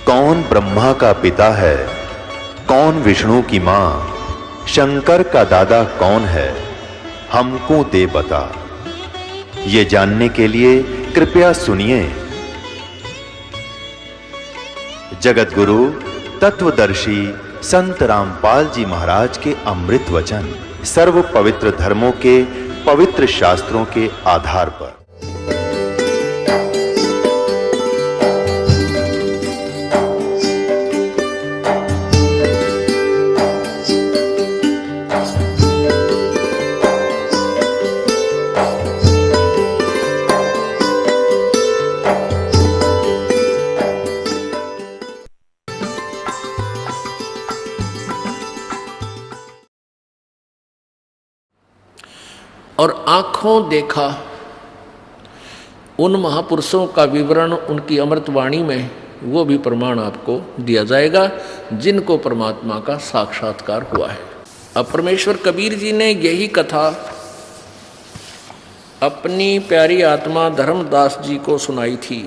कौन ब्रह्मा का पिता है, कौन विष्णु की मां, शंकर का दादा कौन है, हमको दे बता। ये जानने के लिए कृपया सुनिए। जगत गुरु तत्वदर्शी संत रामपाल जी महाराज के अमृत वचन सर्व पवित्र धर्मों के पवित्र शास्त्रों के आधार पर। और आँखों देखा उन महापुरुषों का विवरण उनकी अमृतवाणी में, वो भी प्रमाण आपको दिया जाएगा जिनको परमात्मा का साक्षात्कार हुआ है। अब परमेश्वर कबीर जी ने यही कथा अपनी प्यारी आत्मा धर्मदास जी को सुनाई थी,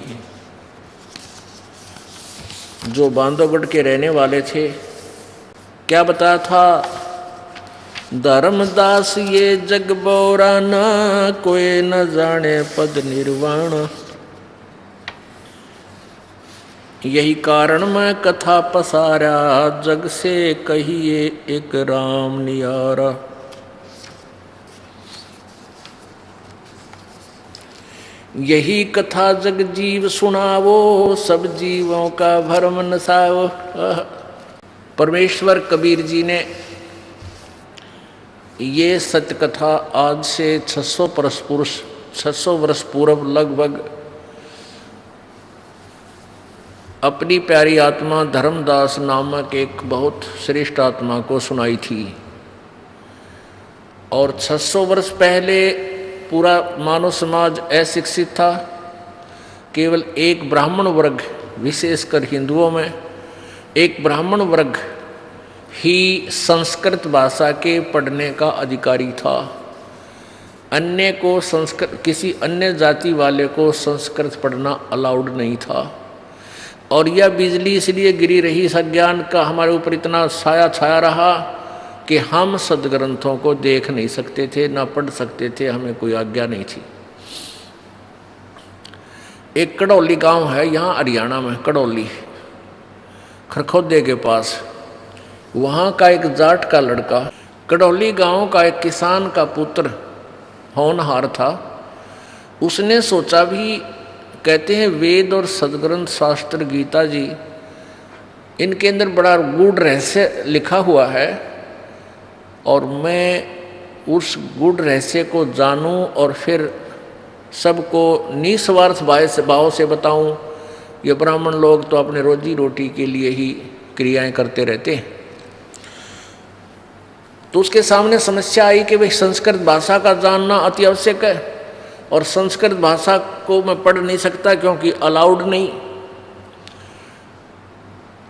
जो बांधवगढ़ के रहने वाले थे। क्या बताया था? धर्मदास ये जग बोरा ना, कोई न जाने पद निर्वाण। यही कारण मैं कथा पसारा, जग से कहिए एक राम नियारा। यही कथा जग जीव सुनावो, सब जीवों का भरम नसावो। परमेश्वर कबीर जी ने ये सत्य कथा आज से 600 वर्ष पूर्व लगभग अपनी प्यारी आत्मा धर्मदास नामक एक बहुत श्रेष्ठ आत्मा को सुनाई थी। और 600 वर्ष पहले पूरा मानव समाज अशिक्षित था। केवल एक ब्राह्मण वर्ग, विशेषकर हिंदुओं में एक ब्राह्मण वर्ग ही संस्कृत भाषा के पढ़ने का अधिकारी था। अन्य को संस्कृत, किसी अन्य जाति वाले को संस्कृत पढ़ना अलाउड नहीं था। और यह बिजली इसलिए गिरी रही सज्ञान का हमारे ऊपर इतना साया छाया रहा कि हम सदग्रंथों को देख नहीं सकते थे, ना पढ़ सकते थे, हमें कोई आज्ञा नहीं थी। एक कड़ौली गांव है यहाँ हरियाणा में, कड़ौली खरखोदे के पास। वहाँ का एक जाट का लड़का, कड़ौली गांव का एक किसान का पुत्र होनहार था। उसने सोचा भी, कहते हैं वेद और सदग्रंथ शास्त्र गीता जी, इनके अंदर बड़ा गूढ़ रहस्य लिखा हुआ है और मैं उस गूढ़ रहस्य को जानूं और फिर सबको निस्वार्थ भाव से बताऊं। ये ब्राह्मण लोग तो अपने रोजी रोटी के लिए ही क्रियाएं करते रहते हैं। तो उसके सामने समस्या आई कि भाई संस्कृत भाषा का जानना अति आवश्यक है और संस्कृत भाषा को मैं पढ़ नहीं सकता क्योंकि अलाउड नहीं।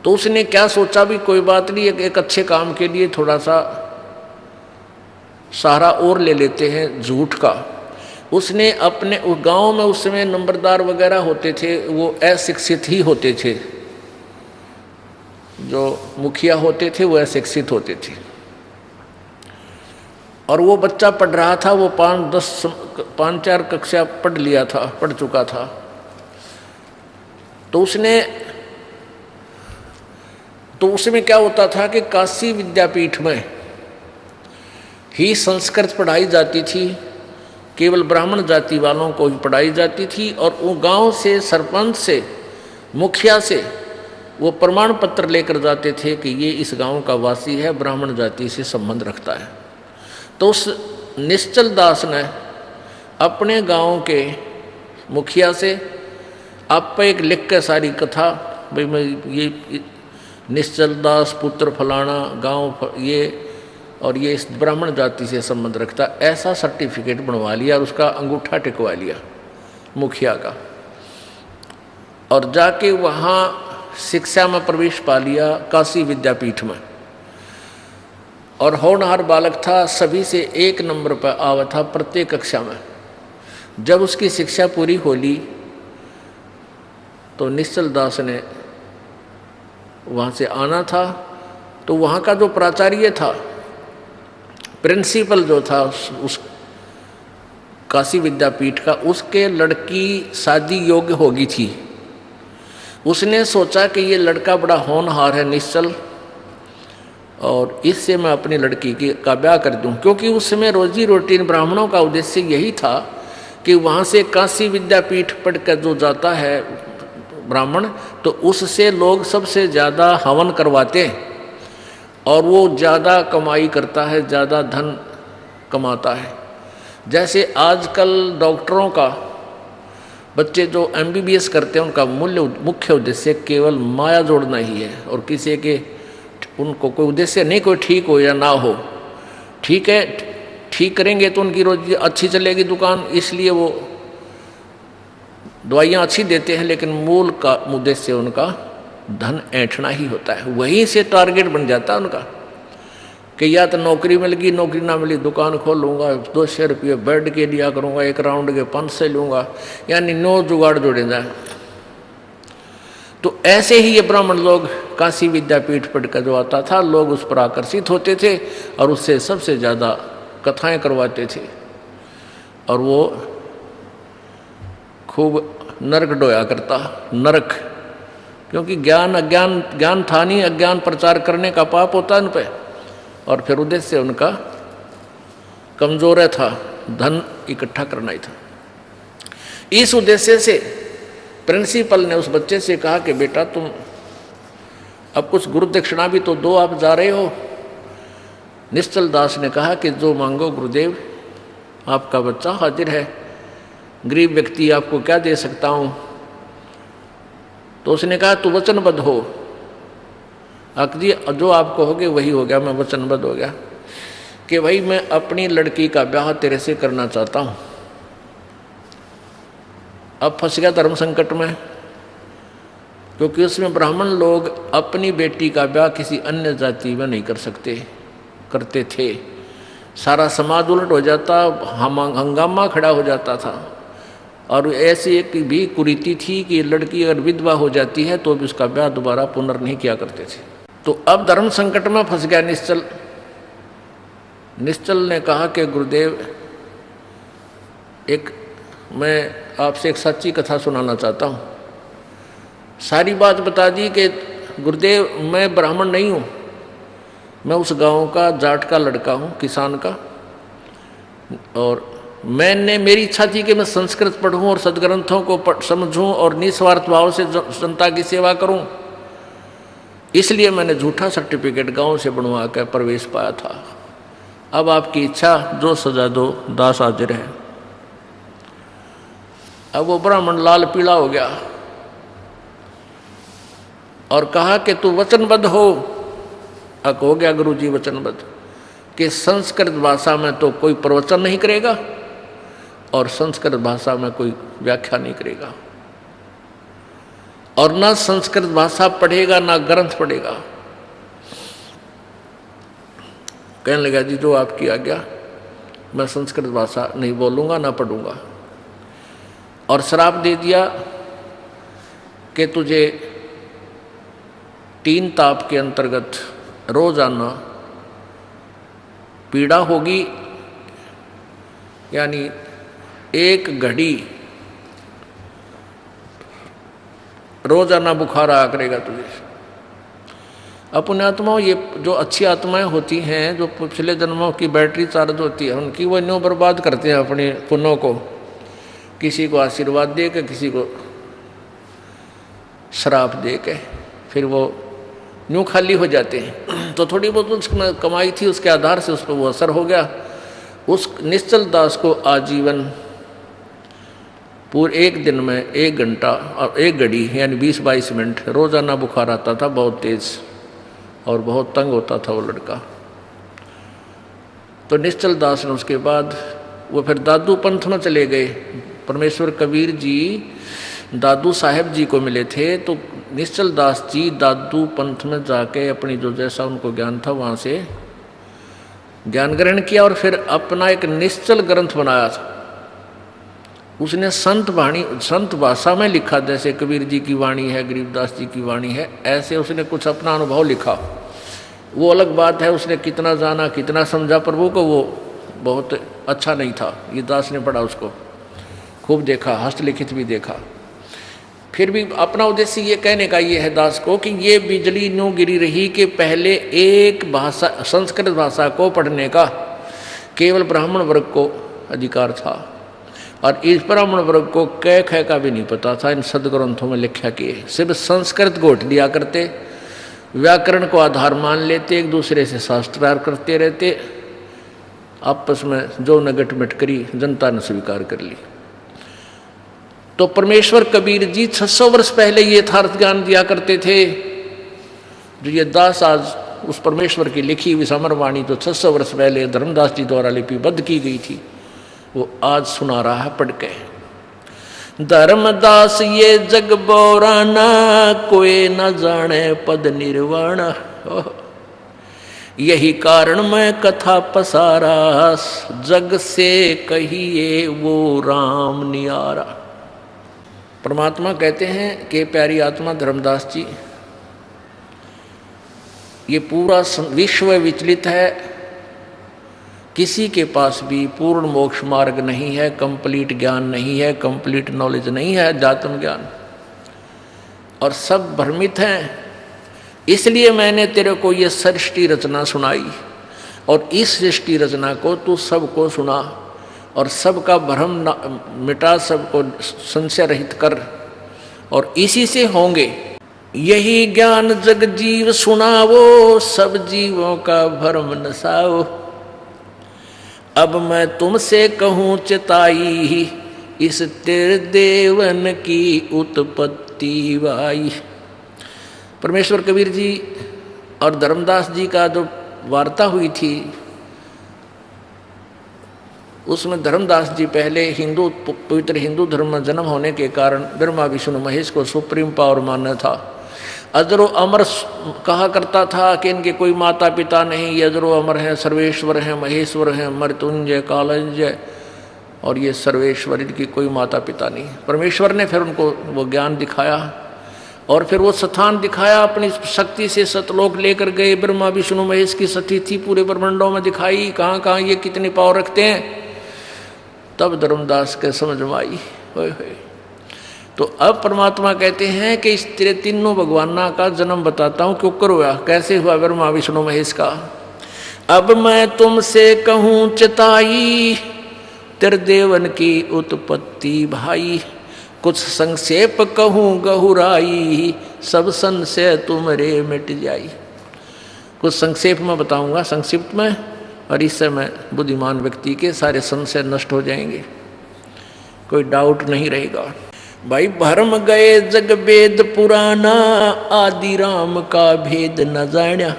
तो उसने क्या सोचा, भी कोई बात नहीं, एक अच्छे काम के लिए थोड़ा सा सहारा और ले लेते हैं झूठ का। उसने अपने गांव में उस समय नंबरदार वगैरह होते थे, वो अशिक्षित ही होते थे। जो मुखिया होते थे वो अशिक्षित होते थे। और वो बच्चा पढ़ रहा था, वो 5-4 कक्षा पढ़ चुका था। तो उसमें क्या होता था कि काशी विद्यापीठ में ही संस्कृत पढ़ाई जाती थी, केवल ब्राह्मण जाति वालों को ही पढ़ाई जाती थी। और वो गांव से, सरपंच से, मुखिया से वो प्रमाण पत्र लेकर जाते थे कि ये इस गांव का वासी है, ब्राह्मण जाति से संबंध रखता है। तो उस निश्चल दास ने अपने गांव के मुखिया से आप पे एक लिख के सारी कथा, भाई मैं ये निश्चल दास पुत्र फलाना गांव ये और ये इस ब्राह्मण जाति से संबंध रखता, ऐसा सर्टिफिकेट बनवा लिया और उसका अंगूठा टिकवा लिया मुखिया का। और जाके वहाँ शिक्षा में प्रवेश पा लिया काशी विद्यापीठ में। और होनहार बालक था, सभी से 1 नंबर पर आवा था प्रत्येक कक्षा में। जब उसकी शिक्षा पूरी हो ली तो निश्चल दास ने वहाँ से आना था। तो वहाँ का जो प्राचार्य था, प्रिंसिपल जो था उस काशी विद्यापीठ का, उसके लड़की शादी योग्य होगी थी। उसने सोचा कि ये लड़का बड़ा होनहार है, निश्चल, और इससे मैं अपनी लड़की का ब्याह कर दूं, क्योंकि उस समय रोजी रोटी ब्राह्मणों का उद्देश्य यही था कि वहाँ से काशी विद्यापीठ पढ़कर जो जाता है ब्राह्मण, तो उससे लोग सबसे ज़्यादा हवन करवाते हैं और वो ज़्यादा कमाई करता है, ज़्यादा धन कमाता है। जैसे आजकल डॉक्टरों का बच्चे जो MBBS करते हैं, उनका मुख्य उद्देश्य केवल माया जोड़ना ही है, और किसी के उनको कोई उद्देश्य नहीं, कोई ठीक हो या ना हो। ठीक है, ठीक करेंगे तो उनकी रोजी अच्छी चलेगी दुकान, इसलिए वो दवाइयाँ अच्छी देते हैं, लेकिन मूल का उद्देश्य उनका धन ऐंठना ही होता है। वहीं से टारगेट बन जाता है उनका कि या तो नौकरी मिल गई, नौकरी ना मिली दुकान खोल लूँगा, 200 रुपये बेड के लिया करूँगा, एक राउंड के 500 लूँगा, यानी 9 जुगाड़ जोड़े जाए। तो ऐसे ही ये ब्राह्मण लोग काशी विद्यापीठ पढ़कर जो आता था, लोग उस पर आकर्षित होते थे और उससे सबसे ज़्यादा कथाएं करवाते थे, और वो खूब नरक डोया करता, नरक, क्योंकि ज्ञान था नहीं, अज्ञान प्रचार करने का पाप होता है उन पर, और फिर उद्देश्य उनका कमजोर था, धन इकट्ठा करना ही था। इस उद्देश्य से प्रिंसिपल ने उस बच्चे से कहा कि बेटा तुम अब कुछ गुरु दक्षिणा भी तो दो, आप जा रहे हो। निश्चल दास ने कहा कि जो मांगो गुरुदेव, आपका बच्चा हाजिर है, गरीब व्यक्ति आपको क्या दे सकता हूँ। तो उसने कहा तू वचनबद्ध हो। जी जो आप कहोगे वही हो गया, मैं वचनबद्ध हो गया कि भाई मैं अपनी लड़की का ब्याह तेरे से करना चाहता हूँ। अब फंस गया धर्म संकट में, क्योंकि उसमें ब्राह्मण लोग अपनी बेटी का ब्याह किसी अन्य जाति में नहीं कर सकते, करते थे। सारा समाज उलट हो जाता, हंगामा खड़ा हो जाता था। और ऐसी एक भी कुरीति थी कि लड़की अगर विधवा हो जाती है तो भी उसका ब्याह दोबारा पुनर् किया करते थे। तो अब धर्म संकट में फंस गया निश्चल ने कहा कि गुरुदेव, मैं आपसे एक सच्ची कथा सुनाना चाहता हूँ। सारी बात बता दी कि गुरुदेव मैं ब्राह्मण नहीं हूँ, मैं उस गांव का जाट का लड़का हूँ, किसान का, और मेरी इच्छा थी कि मैं संस्कृत पढ़ूँ और सदग्रंथों को समझूँ और निस्वार्थ भाव से जनता की सेवा करूँ। इसलिए मैंने झूठा सर्टिफिकेट गांव से बनवा कर प्रवेश पाया था। अब आपकी इच्छा, जो सजा दो, दास हाजिर है। अब वो ब्राह्मण लाल पीला हो गया और कहा कि तू वचनबद्ध हो। हो गया गुरुजी वचनबद्ध कि संस्कृत भाषा में तो कोई प्रवचन नहीं करेगा और संस्कृत भाषा में कोई व्याख्या नहीं करेगा, और ना संस्कृत भाषा पढ़ेगा ना ग्रंथ पढ़ेगा। कहने लगा जी जो आपकी आज्ञा, मैं संस्कृत भाषा नहीं बोलूँगा ना पढ़ूँगा। और श्राप दे दिया कि तुझे 3 ताप के अंतर्गत रोजाना पीड़ा होगी, यानी 1 घड़ी रोजाना बुखार आया करेगा तुझे। अपने आत्माओं, ये जो अच्छी आत्माएं होती हैं, जो पिछले जन्मों की बैटरी चार्ज होती है उनकी, वो न्यों बर्बाद करते हैं अपने पुण्यों को, किसी को आशीर्वाद दे के, किसी को श्राप दे के, फिर वो न्यों खाली हो जाते हैं। तो थोड़ी बहुत उसमें कमाई थी, उसके आधार से उस पर वो असर हो गया। उस निश्चल दास को आजीवन पूरे 1 दिन में 1 घंटा और 1 घड़ी यानी 20-22 मिनट रोजाना बुखार आता था, बहुत तेज, और बहुत तंग होता था वो लड़का। तो निश्चल दास ने उसके बाद वो फिर दादू पंथ में चले गए। परमेश्वर कबीर जी दादू साहेब जी को मिले थे, तो निश्चल दास जी दादू पंथ में जाके अपनी जो जैसा उनको ज्ञान था वहाँ से ज्ञान ग्रहण किया और फिर अपना एक निश्चल ग्रंथ बनाया था। उसने संत भाषा में लिखा, जैसे कबीर जी की वाणी है, गरीबदास जी की वाणी है, ऐसे उसने कुछ अपना अनुभव लिखा। वो अलग बात है, उसने कितना जाना कितना समझा प्रभु को, वो बहुत अच्छा नहीं था। ये दास ने पढ़ा, उसको खूब देखा, हस्तलिखित भी देखा। फिर भी अपना उद्देश्य ये कहने का ये है दास को कि ये बिजली यूं गिरी रही कि पहले एक भाषा, संस्कृत भाषा को पढ़ने का केवल ब्राह्मण वर्ग को अधिकार था, और इस ब्राह्मण वर्ग को कै ख का भी नहीं पता था। इन सदग्रंथों में लिखा कि सिर्फ संस्कृत घोट लिया करते, व्याकरण को आधार मान लेते, एक दूसरे से शास्त्रार्थ करते रहते, आपस में जो नगट मिट करी जनता ने स्वीकार कर ली। तो परमेश्वर कबीर जी 600 वर्ष पहले ये यथार्थ ज्ञान दिया करते थे। जो ये दास आज उस परमेश्वर की लिखी हुई समरवाणी तो 600 वर्ष पहले धर्मदास जी द्वारा लिपिबद्ध की गई थी, वो आज सुना रहा है पढ़ के। धर्मदास ये जग बोराना, कोई न जाने पद निर्वाण, यही कारण मैं कथा पसारा, जग से कहिए वो राम नियारा। परमात्मा कहते हैं कि प्यारी आत्मा धर्मदास जी, ये पूरा विश्व विचलित है, किसी के पास भी पूर्ण मोक्ष मार्ग नहीं है, कंप्लीट ज्ञान नहीं है, कंप्लीट नॉलेज नहीं है, अध्यात्म ज्ञान, और सब भ्रमित हैं। इसलिए मैंने तेरे को ये सृष्टि रचना सुनाई, और इस सृष्टि रचना को तू सबको सुना, और सबका भ्रम मिटा, सबको संशय रहित कर, और इसी से होंगे। यही ज्ञान जग जीव सुनावो, सब जीवों का भ्रम नसाओ। अब मैं तुमसे कहूँ चिताई, इस तेरे देवन की उत्पत्ति वाई। परमेश्वर कबीर जी और धर्मदास जी का जो वार्ता हुई थी, उसमें धर्मदास जी पहले हिंदू, पवित्र हिंदू धर्म में जन्म होने के कारण ब्रह्मा विष्णु महेश को सुप्रीम पावर मानना था। अजरो अमर कहा करता था कि इनके कोई माता पिता नहीं, ये अजरो अमर हैं, सर्वेश्वर हैं, महेश्वर हैं, मृत्युंजय कालंजय, और ये सर्वेश्वर, इनकी कोई माता पिता नहीं। परमेश्वर ने फिर उनको वो ज्ञान दिखाया, और फिर वो स्थान दिखाया, अपनी शक्ति से सतलोक लेकर गए। ब्रह्मा विष्णु महेश की सती थी पूरे ब्रह्मांडों में दिखाई, कहाँ कहाँ ये कितनी पावर रखते हैं। तब धर्मदास के समझ में आई। तो अब परमात्मा कहते हैं कि इस तेरे तीनों भगवाना का जन्म बताता हूँ, क्यों हुआ, कैसे हुआ ब्रह्मा विष्णु महेश का। अब मैं तुमसे कहूँ चिताई, तेरे देवन की उत्पत्ति भाई, कुछ संक्षेप कहूँ गहुराई, सब संशय तुमरे मिट जाई। कुछ संक्षेप में बताऊंगा, संक्षिप्त में, और इससे मैं बुद्धिमान व्यक्ति के सारे संशय नष्ट हो जाएंगे, कोई डाउट नहीं रहेगा। भाई भरम गए जग वेद पुराना, आदि राम का भेद न जाण्या।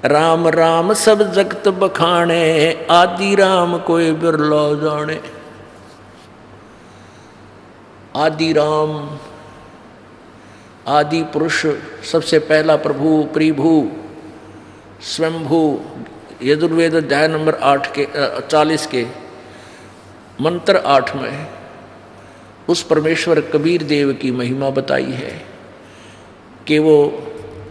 राम राम सब जगत बखाने, आदि राम कोई बिरला जाने। आदि राम, आदि पुरुष, सबसे पहला प्रभु, प्रभु, स्वयंभू। यजुर्वेद अध्याय नंबर 40 के मंत्र 8 में उस परमेश्वर कबीर देव की महिमा बताई है कि वो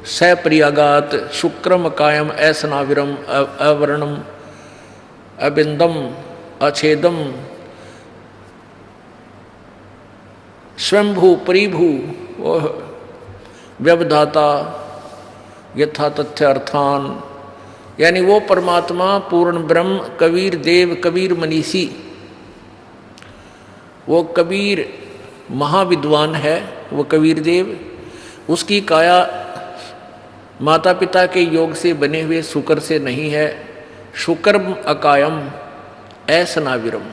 सप्रियागात शुक्रम कायम ऐसनाविरम अवर्णम अबिंदम अछेदम स्वयंभू परिभू व्यवधाता यथा तथ्य अर्थान, यानी वो परमात्मा पूर्ण ब्रह्म कबीर देव, कबीर मनीषी, वो कबीर महाविद्वान है, वो कबीर देव। उसकी काया माता पिता के योग से बने हुए शुक्र से नहीं है, शुक्रम अकायम ऐसनाविरम,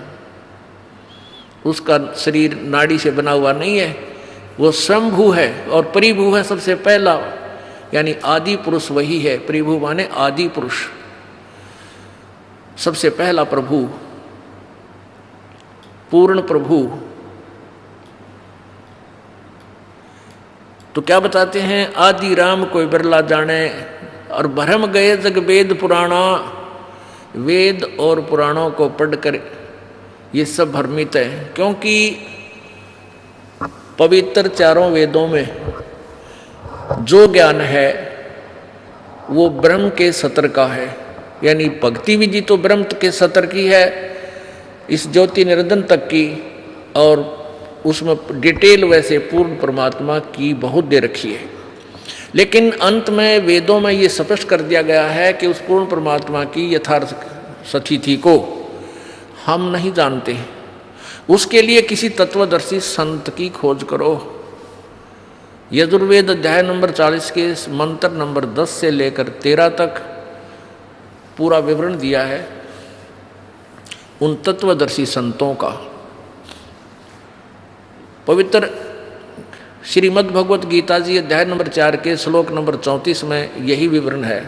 उसका शरीर नाड़ी से बना हुआ नहीं है, वो स्वयंभू है और परिभू है, सबसे पहला, यानी आदि पुरुष वही है। परिभू माने आदि पुरुष, सबसे पहला प्रभु, पूर्ण प्रभु। तो क्या बताते हैं, आदि राम कोई बिरला जाने, और भरम गए जग वेद पुराणा। वेद और पुराणों को पढ़कर ये सब भ्रमित है, क्योंकि पवित्र चारों वेदों में जो ज्ञान है वो ब्रह्म के सत्र का है, यानी भक्ति विधि तो ब्रह्म के सत्र की है, इस ज्योति निरंजन तक की, और उसमें डिटेल वैसे पूर्ण परमात्मा की बहुत दे रखी है। लेकिन अंत में वेदों में ये स्पष्ट कर दिया गया है कि उस पूर्ण परमात्मा की यथार्थ स्थिति को हम नहीं जानते, उसके लिए किसी तत्वदर्शी संत की खोज करो। यजुर्वेद अध्याय नंबर 40 के मंत्र नंबर 10 से लेकर 13 तक पूरा विवरण दिया है उन तत्वदर्शी संतों का। पवित्र श्रीमद् भगवत गीता जी अध्याय नंबर 4 के श्लोक नंबर 34 में यही विवरण है।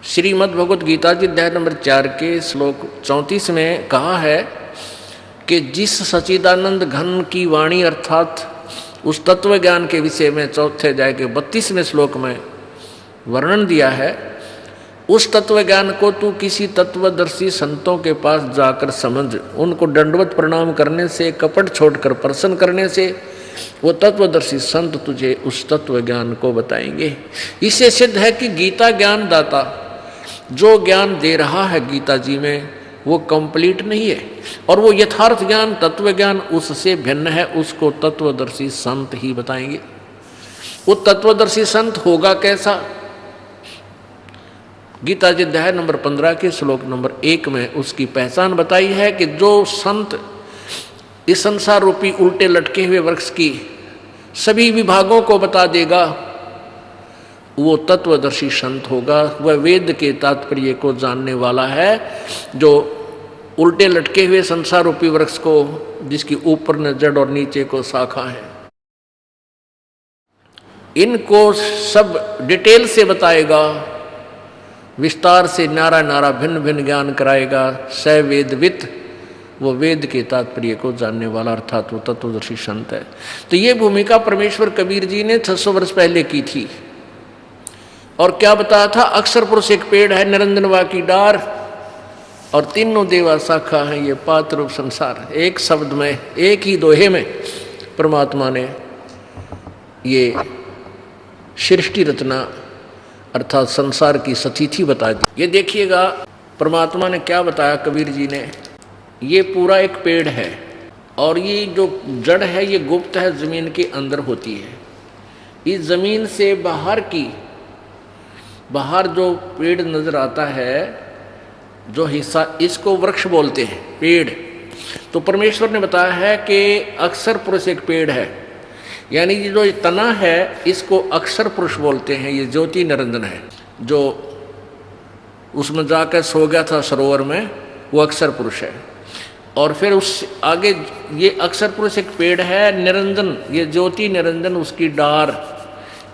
श्रीमद् भगवत गीता जी अध्याय नंबर 4 के श्लोक 34 में कहा है कि जिस सच्चिदानंद घन की वाणी अर्थात उस तत्व ज्ञान के विषय में चौथे अध्याय के 32वें श्लोक में वर्णन दिया है, उस तत्व ज्ञान को तू किसी तत्वदर्शी संतों के पास जाकर समझ, उनको दंडवत प्रणाम करने से, कपट छोड़कर प्रसन्न करने से वो तत्वदर्शी संत तुझे उस तत्व ज्ञान को बताएंगे। इससे सिद्ध है कि गीता ज्ञान दाता जो ज्ञान दे रहा है गीता जी में वो कंप्लीट नहीं है, और वो यथार्थ ज्ञान तत्व ज्ञान उससे भिन्न है, उसको तत्वदर्शी संत ही बताएंगे। वो तत्वदर्शी संत होगा कैसा? गीता जी अध्याय नंबर 15 के श्लोक नंबर 1 में उसकी पहचान बताई है कि जो संत इस संसार रूपी उल्टे लटके हुए वृक्ष की सभी विभागों को बता देगा वो तत्वदर्शी संत होगा। वह वेद के तात्पर्य को जानने वाला है, जो उल्टे लटके हुए संसार रूपी वृक्ष को, जिसकी ऊपर न जड़ और नीचे को शाखा है, इनको सब डिटेल से बताएगा, विस्तार से नारा नारा भिन्न भिन्न ज्ञान कराएगा। स वेदवित, वो वेद के तात्पर्य को जानने वाला अर्थात वो तत्वदर्शी संत है। तो ये भूमिका परमेश्वर कबीर जी ने 600 वर्ष पहले की थी। और क्या बताया था? अक्षर पुरुष एक पेड़ है, निरंजनवा की डार, और तीनों देवा शाखा है, ये पात रूप संसार। एक शब्द में, एक ही दोहे में परमात्मा ने ये सृष्टि रचना अर्थात संसार की स्थिति बता दी। ये देखिएगा परमात्मा ने क्या बताया कबीर जी ने। ये पूरा एक पेड़ है, और ये जो जड़ है ये गुप्त है, जमीन के अंदर होती है। इस जमीन से बाहर जो पेड़ नजर आता है, जो हिस्सा, इसको वृक्ष बोलते हैं, पेड़। तो परमेश्वर ने बताया है कि अक्षर पुरुष एक पेड़ है, यानी ये जो तना है इसको अक्षर पुरुष बोलते हैं। ये ज्योति निरंजन है, जो उसमें जाकर सो गया था सरोवर में, वो अक्षर पुरुष है। और फिर उस आगे ये अक्षर पुरुष एक पेड़ है, निरंजन, ये ज्योति निरंजन उसकी डार,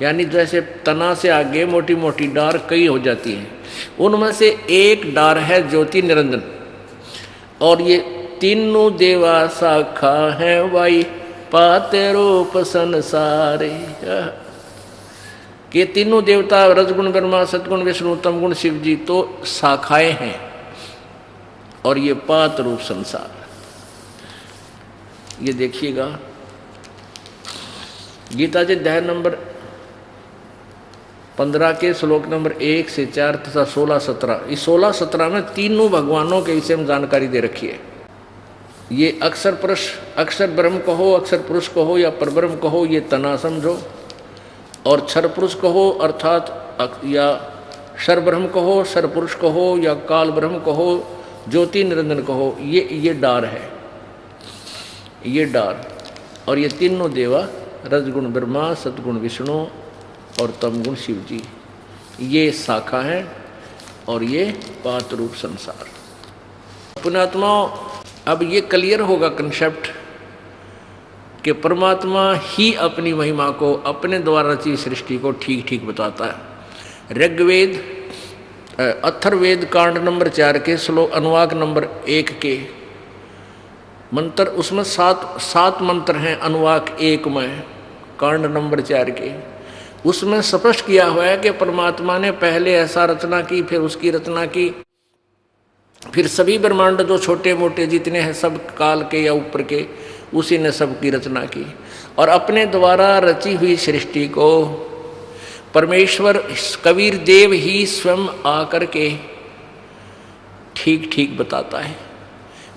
यानी जैसे तना से आगे मोटी मोटी डार कई हो जाती हैं, उनमें से एक डार है ज्योति निरंजन। और ये तीनों देवा शाखा है वाई पाते रूप संसारे, कि तीनों देवता रजगुण ब्रह्मा सतगुण विष्णु तमगुण शिव जी तो शाखाएं हैं, और ये पात रूप संसार। ये देखिएगा गीता जी अध्याय नंबर 15 के श्लोक नंबर 1 से 4 तथा 16-17, इस 16-17 में तीनों भगवानों के विषय में जानकारी दे रखी है। ये अक्षर पुरुष, अक्षर ब्रह्म कहो, अक्षर पुरुष कहो या परब्रह्म कहो, ये तना समझो, और क्षर पुरुष कहो अर्थात या क्षर ब्रह्म कहो, क्षर पुरुष कहो या काल ब्रह्म कहो, ज्योति निरंजन कहो, ये डार है, ये डार। और ये तीनों देवा रजगुण ब्रह्मा सतगुण विष्णु और तमगुण शिव जी, ये शाखा है, और ये पात रूप संसार। पुण्यात्माओं, अब ये क्लियर होगा कंसेप्ट कि परमात्मा ही अपनी महिमा को, अपने द्वारा रची सृष्टि को ठीक ठीक बताता है। ऋग्वेद अथर्ववेद कांड नंबर 4 के श्लोक अनुवाक नंबर 1 के मंत्र, उसमें 7 मंत्र हैं अनुवाक 1 में, कांड नंबर 4 के। उसमें स्पष्ट किया हुआ है कि परमात्मा ने पहले ऐसा रचना की, फिर उसकी रचना की, फिर सभी ब्रह्मांड जो छोटे मोटे जितने हैं सब काल के या ऊपर के, उसी ने सबकी रचना की। और अपने द्वारा रची हुई सृष्टि को परमेश्वर कबीर देव ही स्वयं आकर के ठीक ठीक बताता है।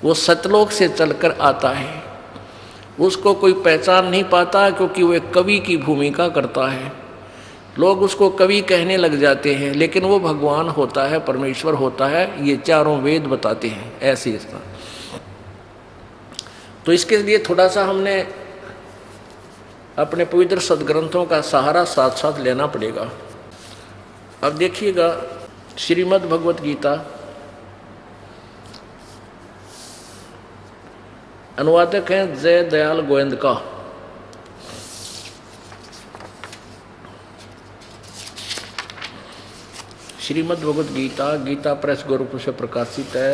वो सतलोक से चलकर आता है, उसको कोई पहचान नहीं पाता क्योंकि वो एक कवि की भूमिका करता है। लोग उसको कवि कहने लग जाते हैं, लेकिन वो भगवान होता है, परमेश्वर होता है। ये चारों वेद बताते हैं ऐसे इसका। तो इसके लिए थोड़ा सा हमने अपने पवित्र सदग्रंथों का सहारा साथ साथ लेना पड़ेगा। अब देखिएगा श्रीमद् भगवत गीता, अनुवादक हैं जय दयाल गोविंद का। श्रीमद् भगवत गीता गीता प्रेस गोरखपुर से प्रकाशित है।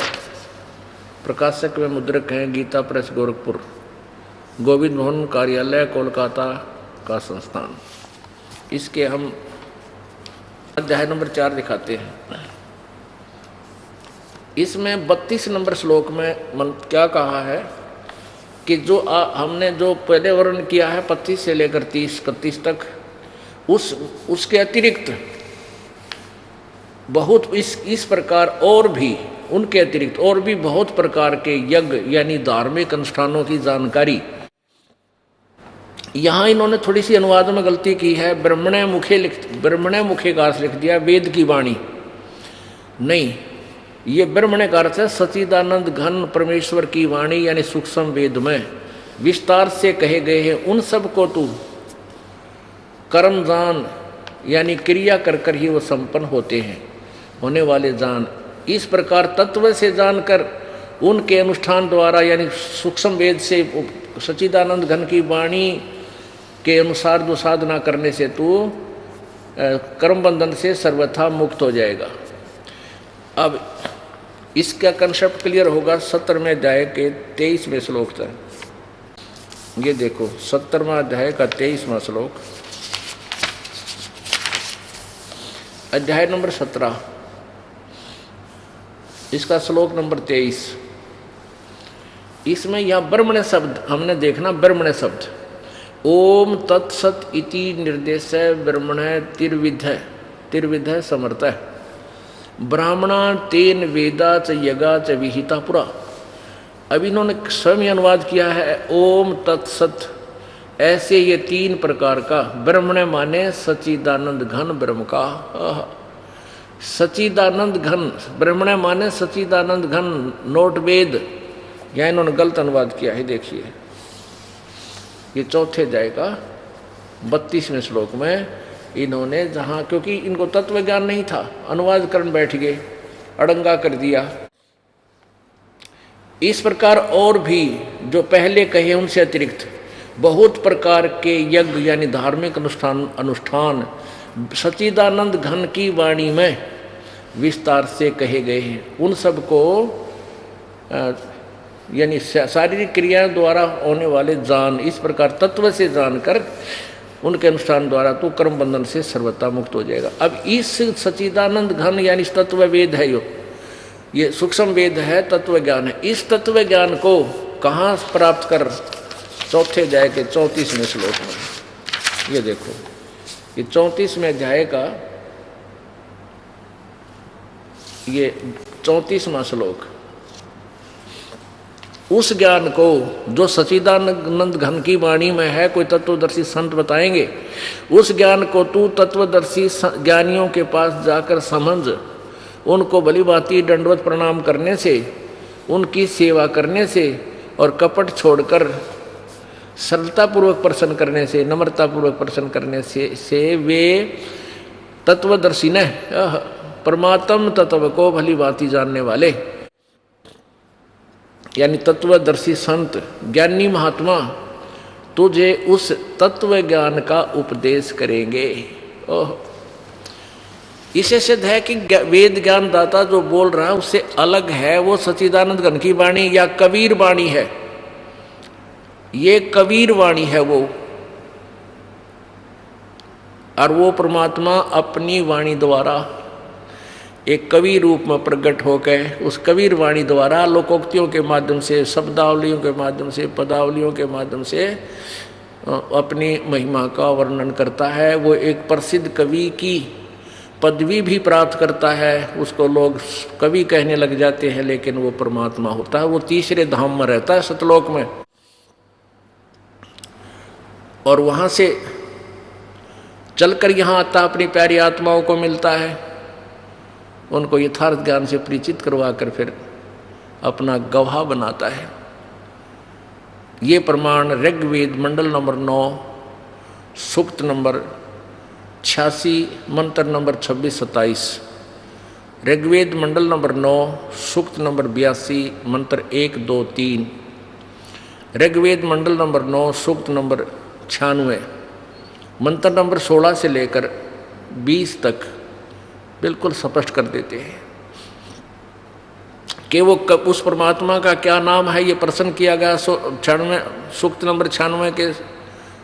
प्रकाशक व मुद्रक हैं गीता प्रेस गोरखपुर, गोविंद मोहन कार्यालय कोलकाता का संस्थान। इसके हम अध्याय नंबर 4 दिखाते हैं। इसमें 32 नंबर श्लोक में क्या कहा है कि जो हमने जो पहले वर्णन किया है 25 से लेकर 30-31 तक, उसके अतिरिक्त बहुत इस प्रकार और भी, उनके अतिरिक्त और भी बहुत प्रकार के यज्ञ यानी धार्मिक अनुष्ठानों की जानकारी। यहाँ इन्होंने थोड़ी सी अनुवाद में गलती की है। ब्रह्मणे मुखे का अर्थ लिख दिया वेद की वाणी, नहीं, ये ब्रह्मणे का अर्थ है सच्चिदानंद घन परमेश्वर की वाणी यानी सूक्ष्म वेद में विस्तार से कहे गए हैं। उन सब को तू कर्म जान यानी क्रिया कर कर ही वो संपन्न होते हैं, होने वाले जान। इस प्रकार तत्व से जानकर उनके अनुष्ठान द्वारा यानी सूक्ष्म वेद से सच्चिदानंद घन की वाणी के अनुसार जो साधना करने से तू कर्म बंधन से सर्वथा मुक्त हो जाएगा। अब इसका कंसेप्ट क्लियर होगा 17वें अध्याय के 23वें श्लोक तक। ये देखो 17वां अध्याय का 23वां श्लोक, अध्याय नंबर 17, इसका श्लोक नंबर 23। इसमें यह ब्रह्मण्य शब्द हमने देखना, ब्रह्मण्य शब्द ओम तत्सत इति निर्देश ब्रह्मण्य तिर्विध समर्थ ब्राह्मणा तेन वेदा च यगा च विहिता पुरा। अब इन्होंने स्वयं अनुवाद किया है ओम तत्सत। ऐसे ये 3 प्रकार का ब्रह्मण्य माने सच्चिदानंद घन ब्रह्म का, सच्चिदानंद घन ब्रह्मण्य माने सच्चिदानंद घन नोट वेद। यहाँ इन्होंने गलत अनुवाद किया है, देखिए ये चौथे जाएगा 32वें श्लोक में इन्होंने, जहाँ क्योंकि इनको तत्व ज्ञान नहीं था, अनुवाद करने बैठ गए, अड़ंगा कर दिया। इस प्रकार और भी जो पहले कहे उनसे अतिरिक्त बहुत प्रकार के यज्ञ यानी धार्मिक अनुष्ठान सच्चिदानंद घन की वाणी में विस्तार से कहे गए हैं। उन सब को यानी शारीरिक क्रियाओं द्वारा होने वाले जान, इस प्रकार तत्व से जानकर उनके अनुष्ठान द्वारा तो कर्म बंधन से सर्वथा मुक्त हो जाएगा। अब इस सच्चिदानंद घन यानी तत्व वेद है, ये सूक्ष्म वेद है, तत्व ज्ञान है। इस तत्व ज्ञान को कहाँ प्राप्त कर, चौथे अध्याय के 34वें श्लोक में। ये देखो ये 34वें अध्याय का ये 34वां श्लोक। उस ज्ञान को जो सच्चिदानंद घन की वाणी में है, कोई तत्वदर्शी संत बताएंगे, उस ज्ञान को तू तत्वदर्शी ज्ञानियों के पास जाकर समझ, उनको भली भांति दंडवत प्रणाम करने से, उनकी सेवा करने से और कपट छोड़कर सरलतापूर्वक प्रश्न करने से, नम्रतापूर्वक प्रश्न करने से वे तत्वदर्शी ने परमात्म तत्व को भली भांति जानने वाले यानी तत्वदर्शी संत ज्ञानी महात्मा तुझे उस तत्व ज्ञान का उपदेश करेंगे। ओह, इसे सिद्ध है कि वेद ज्ञान दाता जो बोल रहा है उससे अलग है, वो सच्चिदानंद घन की वाणी या कबीर वाणी है। ये कबीर वाणी है वो, और वो परमात्मा अपनी वाणी द्वारा एक कवि रूप में प्रकट होकर उस कबीर वाणी द्वारा लोकोक्तियों के माध्यम से, शब्दावलियों के माध्यम से, पदावलियों के माध्यम से अपनी महिमा का वर्णन करता है। वो एक प्रसिद्ध कवि की पदवी भी प्राप्त करता है, उसको लोग कवि कहने लग जाते हैं, लेकिन वो परमात्मा होता है। वो तीसरे धाम में रहता है, सतलोक में, और वहाँ से चलकर यहाँ आता, अपनी प्यारी आत्माओं को मिलता है, उनको यथार्थ ज्ञान से परिचित करवाकर फिर अपना गवाह बनाता है। ये प्रमाण ऋग्वेद मंडल नंबर 9 सूक्त नंबर 86 मंत्र नंबर 26-27, ऋग्वेद मंडल नंबर 9 सूक्त नंबर 82 मंत्र 1, 2, 3, ऋग्वेद मंडल नंबर 9 सूक्त नंबर 96 मंत्र नंबर 16 से लेकर 20 तक बिल्कुल स्पष्ट कर देते हैं कि वो उस परमात्मा का क्या नाम है। ये प्रश्न किया गया 96 सूक्त नंबर 96 के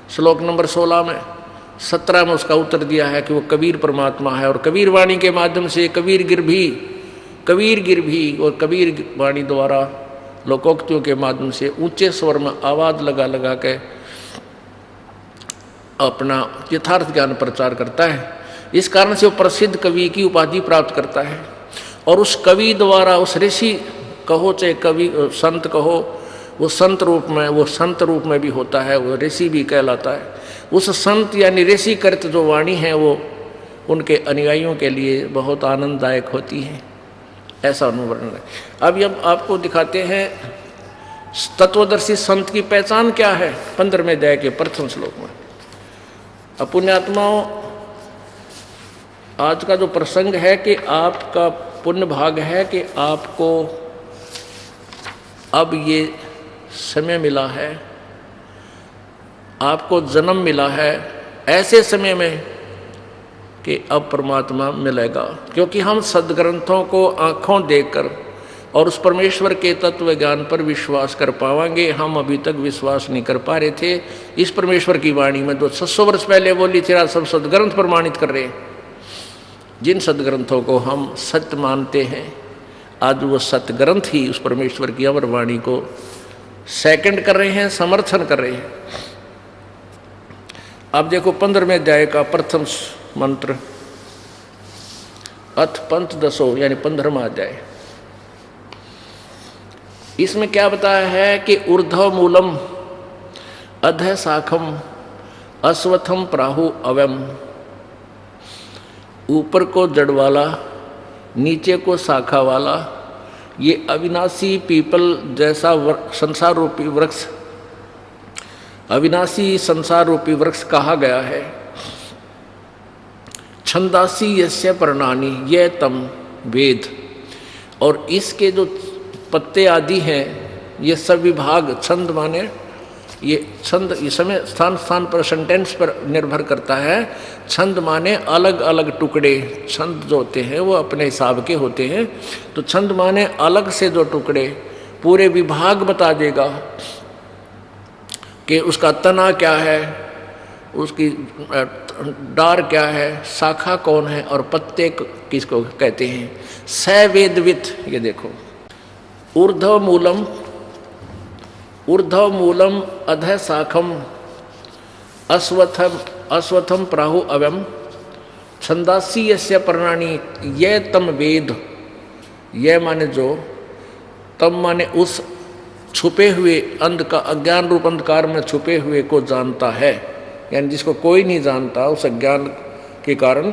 श्लोक नंबर 16 में। 17 में उसका उत्तर दिया है कि वो कबीर परमात्मा है, और कबीर वाणी के माध्यम से कबीर गिर भी और कबीर वाणी द्वारा लोकोक्तियों के माध्यम से ऊंचे स्वर में आवाज लगा लगा के अपना यथार्थ ज्ञान प्रचार करता है। इस कारण से वो प्रसिद्ध कवि की उपाधि प्राप्त करता है, और उस कवि द्वारा, उस ऋषि कहो चाहे कवि संत कहो, वो संत रूप में भी होता है, वो ऋषि भी कहलाता है। उस संत यानी ऋषि कृत जो वाणी है वो उनके अनुयायियों के लिए बहुत आनंददायक होती है, ऐसा अनुवर्णन है। अब आपको दिखाते हैं तत्वदर्शी संत की पहचान क्या है 15वें अध्याय के प्रथम श्लोक में। अब पुण्यात्माओं, आज का जो प्रसंग है कि आपका पुण्य भाग है कि आपको अब ये समय मिला है, आपको जन्म मिला है ऐसे समय में कि अब परमात्मा मिलेगा, क्योंकि हम सद्ग्रंथों को आँखों देखकर और उस परमेश्वर के तत्व ज्ञान पर विश्वास कर पाएंगे। हम अभी तक विश्वास नहीं कर पा रहे थे इस परमेश्वर की वाणी में जो 600 वर्ष पहले बोली थी, आज सब सद्ग्रंथ प्रमाणित कर रहे हैं। जिन सद्ग्रंथों को हम सत्य मानते हैं, आज वो सतग्रंथ ही उस परमेश्वर की अमर वाणी को सेकंड कर रहे हैं, समर्थन कर रहे हैं। अब देखो 15वें अध्याय का प्रथम मंत्र, अथ पंचदशो यानी 15वां अध्याय। इसमें क्या बताया है कि ऊर्ध्व मूलम अधः शाखम अश्वत्थम प्राहु अवयम, ऊपर को जड़ वाला, नीचे को शाखा वाला, ये अविनाशी पीपल जैसा संसार रूपी वृक्ष, अविनाशी संसार रूपी वृक्ष कहा गया है। छंदासी यस्य पर्णानि ये तम वेद, और इसके जो पत्ते आदि हैं ये सब विभाग, छंद माने ये छंद, इस समय स्थान स्थान पर सेंटेंस पर निर्भर करता है। छंद माने अलग अलग टुकड़े, छंद जो होते हैं वो अपने हिसाब के होते हैं, तो छंद माने अलग से जो टुकड़े, पूरे विभाग बता देगा कि उसका तना क्या है, उसकी डार क्या है, शाखा कौन है और पत्ते किसको कहते हैं। सवेदवित, ये देखो, ऊर्ध्व मूलम अधः शाखम अश्वत्थम प्राहु अवयम छंदासी यस्य पर्णानि ये तम वेद। ये माने जो, तम माने उस छुपे हुए अज्ञान रूप अंधकार में छुपे हुए को जानता है, यानी जिसको कोई नहीं जानता, उस अज्ञान के कारण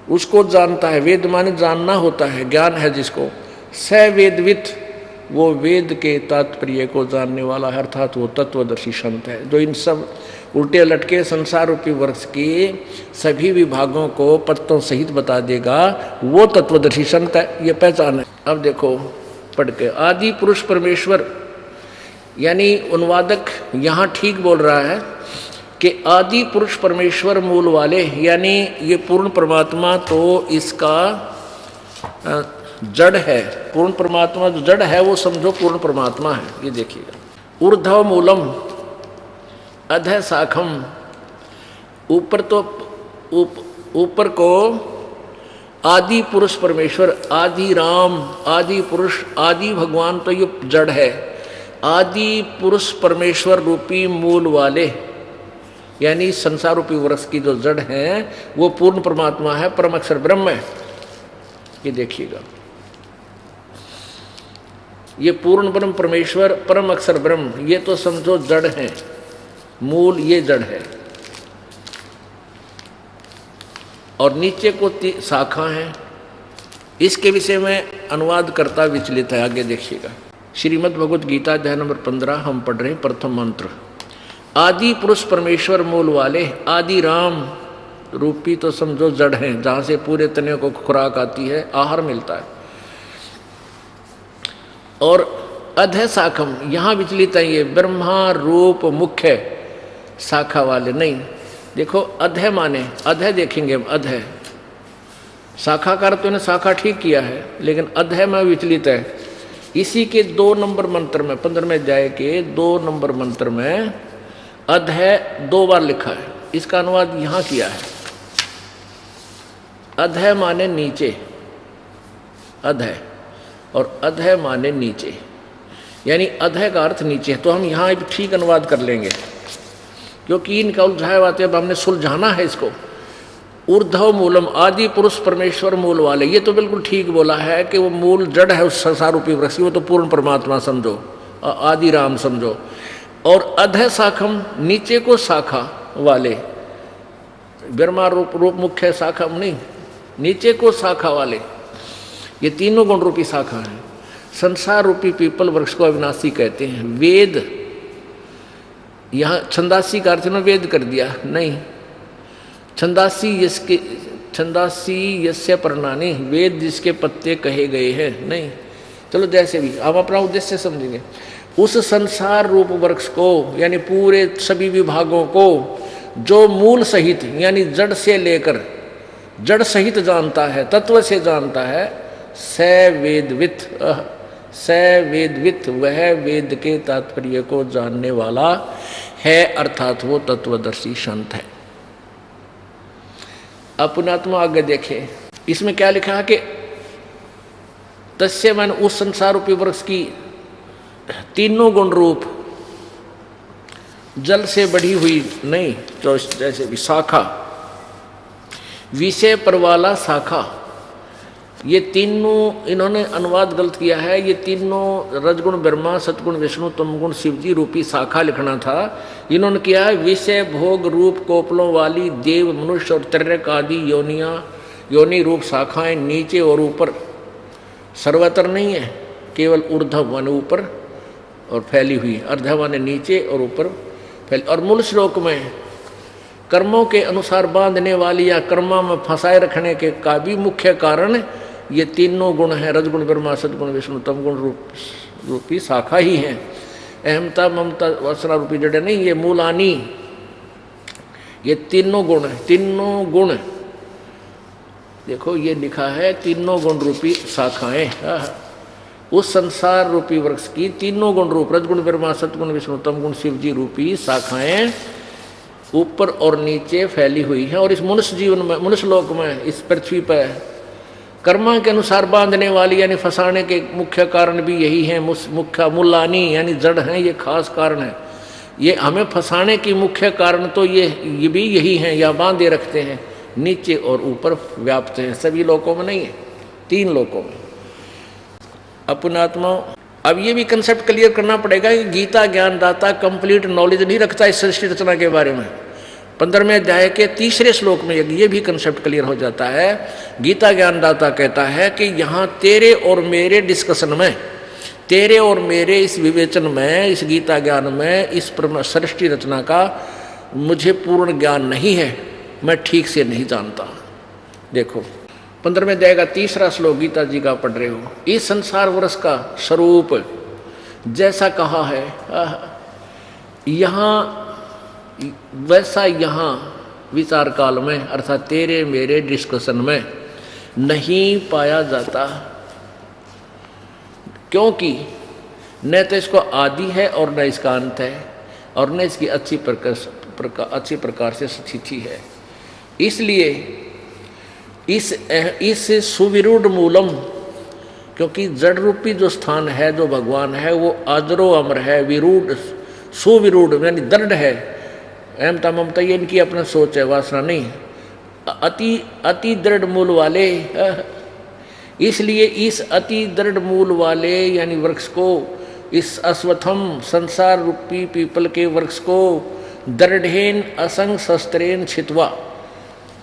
उसको जानता है। वेद माने जानना होता है, ज्ञान है जिसको। सवेदवित, वो वेद के तात्पर्य को जानने वाला है, अर्थात वो तत्वदर्शी संत है, जो इन सब उल्टे लटके संसार रूपी वृक्ष के सभी विभागों को पत्तों सहित बता देगा, वो तत्वदर्शी संत है। ये पहचान है। अब देखो पढ़ के, आदि पुरुष परमेश्वर, यानी अनुवादक यहाँ ठीक बोल रहा है कि आदि पुरुष परमेश्वर मूल वाले, यानी ये पूर्ण परमात्मा तो इसका जड़ है। पूर्ण परमात्मा जो जड़ है वो समझो पूर्ण परमात्मा है। ये देखिएगा, ऊर्ध्व मूलम अधः शाखम, ऊपर तो ऊपर को आदि पुरुष परमेश्वर, आदि राम, आदि पुरुष, आदि भगवान तो ये जड़ है। आदि पुरुष परमेश्वर रूपी मूल वाले यानी संसार रूपी वृक्ष की जो जड़ है वो पूर्ण परमात्मा है, परम अक्षर ब्रह्म है। ये देखिएगा, ये पूर्ण ब्रह्म परमेश्वर परम अक्षर ब्रह्म, ये तो समझो जड़ है, मूल ये जड़ है। और नीचे को शाखा है। इसके विषय में अनुवाद करता विचलित है। आगे देखिएगा, श्रीमद् भगवद गीता अध्याय नंबर 15 हम पढ़ रहे हैं। प्रथम मंत्र, आदि पुरुष परमेश्वर मूल वाले, आदि राम रूपी तो समझो जड़ है, जहां से पूरे तने को खुराक आती है, आहार मिलता है। और अधः शाखम, यहां विचलित है ये, ब्रह्मा रूप मुख्य शाखा वाले नहीं। देखो अधः माने, अधः देखेंगे अब, अधः शाखा का अर्थ ने शाखा ठीक किया है, लेकिन अधः में विचलित है। इसी के 2 नंबर मंत्र में, 15वें अध्याय के 2 नंबर मंत्र में अधः 2 बार लिखा है। इसका अनुवाद यहां किया है। अधः माने नीचे, अधः, और अधः माने नीचे, यानी अधः का अर्थ नीचे। तो हम यहाँ ठीक अनुवाद कर लेंगे, क्योंकि इनका उलझाया बात है, अब हमने सुलझाना है इसको। ऊर्ध्व मूलम, आदि पुरुष परमेश्वर मूल वाले, ये तो बिल्कुल ठीक बोला है कि वो मूल जड़ है उस संसार रूपी वृक्ष की, वो तो पूर्ण परमात्मा समझो, आदि राम समझो। और अधः शाखम, नीचे को शाखा वाले, ब्रह्मा रूप मुख्य शाखा नहीं, नीचे को शाखा वाले, ये तीनों गुण रूपी शाखा है। संसार रूपी पीपल वृक्ष को अविनाशी कहते हैं। वेद, यहाँ छंदासी का अर्थ में वेद कर दिया, नहीं, छंदासी यस्य पर्णानि, वेद जिसके पत्ते कहे गए हैं, नहीं। चलो जैसे भी, आप अपना उद्देश्य समझेंगे। उस संसार रूप वृक्ष को यानी पूरे सभी विभागों को जो मूल सहित यानी जड़ से लेकर जड़ सहित जानता है, तत्व से जानता है, स वेदवित, स वेदवित, वह वेद के तात्पर्य को जानने वाला है, अर्थात वो तत्वदर्शी संत है। अपनात्मा आगे देखे, इसमें क्या लिखा है कि तस्य मन, उस संसार रूपी वृक्ष की तीनों गुण रूप जल से बढ़ी हुई नहीं, तो जैसे भी शाखा, विषय पर वाला शाखा, ये तीनों, इन्होंने अनुवाद गलत किया है। ये तीनों रजगुण ब्रह्मा, सतगुण विष्णु, तमगुण शिवजी रूपी शाखा लिखना था। इन्होंने किया है विषय भोग रूप कोपलों वाली देव, मनुष्य और त्रिरक आदि योनि रूप शाखाएं नीचे और ऊपर, सर्वत्र नहीं है, केवल ऊर्ध्व माने ऊपर और फैली हुई, अर्ध माने नीचे और ऊपर फैली। और मूल श्लोक में कर्मों के अनुसार बांधने वाली या कर्मा में फंसाए रखने के का भी मुख्य कारण ये तीनों गुण हैं, रजगुण ब्रह्मा, सदगुण विष्णु, तमगुण रूपी शाखा ही हैं। अहमता ममता वासना रूपी जड़ नहीं, ये मूलानी, ये तीनों गुण है, तीनों गुण। देखो ये लिखा है तीनों गुण रूपी शाखाएं, उस संसार रूपी वृक्ष की तीनों गुण रूप रजगुण ब्रह्मा, सतगुण विष्णु, तमगुण शिवजी रूपी शाखाएं ऊपर और नीचे फैली हुई है। और इस मनुष्य जीवन में, मनुष्य लोक में, इस पृथ्वी पर कर्मा के अनुसार बांधने वाली यानी फंसाने के मुख्य कारण भी यही है। मुख्य मूलानी यानी जड़ हैं, ये खास कारण है। ये हमें फंसाने की मुख्य कारण तो ये भी यही हैं, या बांधे रखते हैं, नीचे और ऊपर व्याप्त हैं। सभी लोकों में नहीं है, 3 लोकों में। अपनात्मा, अब ये भी कंसेप्ट क्लियर करना पड़ेगा कि गीता ज्ञानदाता कंप्लीट नॉलेज नहीं रखता इस सृष्टि रचना के बारे में। 15वें अध्याय के 3रे श्लोक में ये भी कंसेप्ट क्लियर हो जाता है। गीता ज्ञानदाता कहता है कि यहाँ तेरे और मेरे डिस्कशन में, तेरे और मेरे इस विवेचन में, इस गीता ज्ञान में, इस सृष्टि रचना का मुझे पूर्ण ज्ञान नहीं है, मैं ठीक से नहीं जानता। देखो 15वें अध्याय का 3रा श्लोक गीता जी का पढ़ रहे हो। इस संसार वृक्ष का स्वरूप जैसा कहा है यहाँ वैसा यहाँ विचार काल में अर्थात तेरे मेरे डिस्कशन में नहीं पाया जाता, क्योंकि न तो इसको आदि है और न इसका अंत है, और न इसकी अच्छी प्रकार से स्थिति है। इसलिए इस सुविरूढ़ मूलम, क्योंकि जड़ रूपी जो स्थान है, जो भगवान है, वो अजरो अमर है, विरूढ़ सुविरूढ़ यानी दृढ़ है। अहमता ममता ये इनकी अपना सोच है, वासना नहीं। अति दृढ़ मूल वाले, इसलिए इस अति दृढ़ मूल वाले यानी वृक्ष को, इस अश्वत्थम संसार रूपी पीपल के वृक्ष को दृढ़ेन असंग शस्त्रेन छित्वा,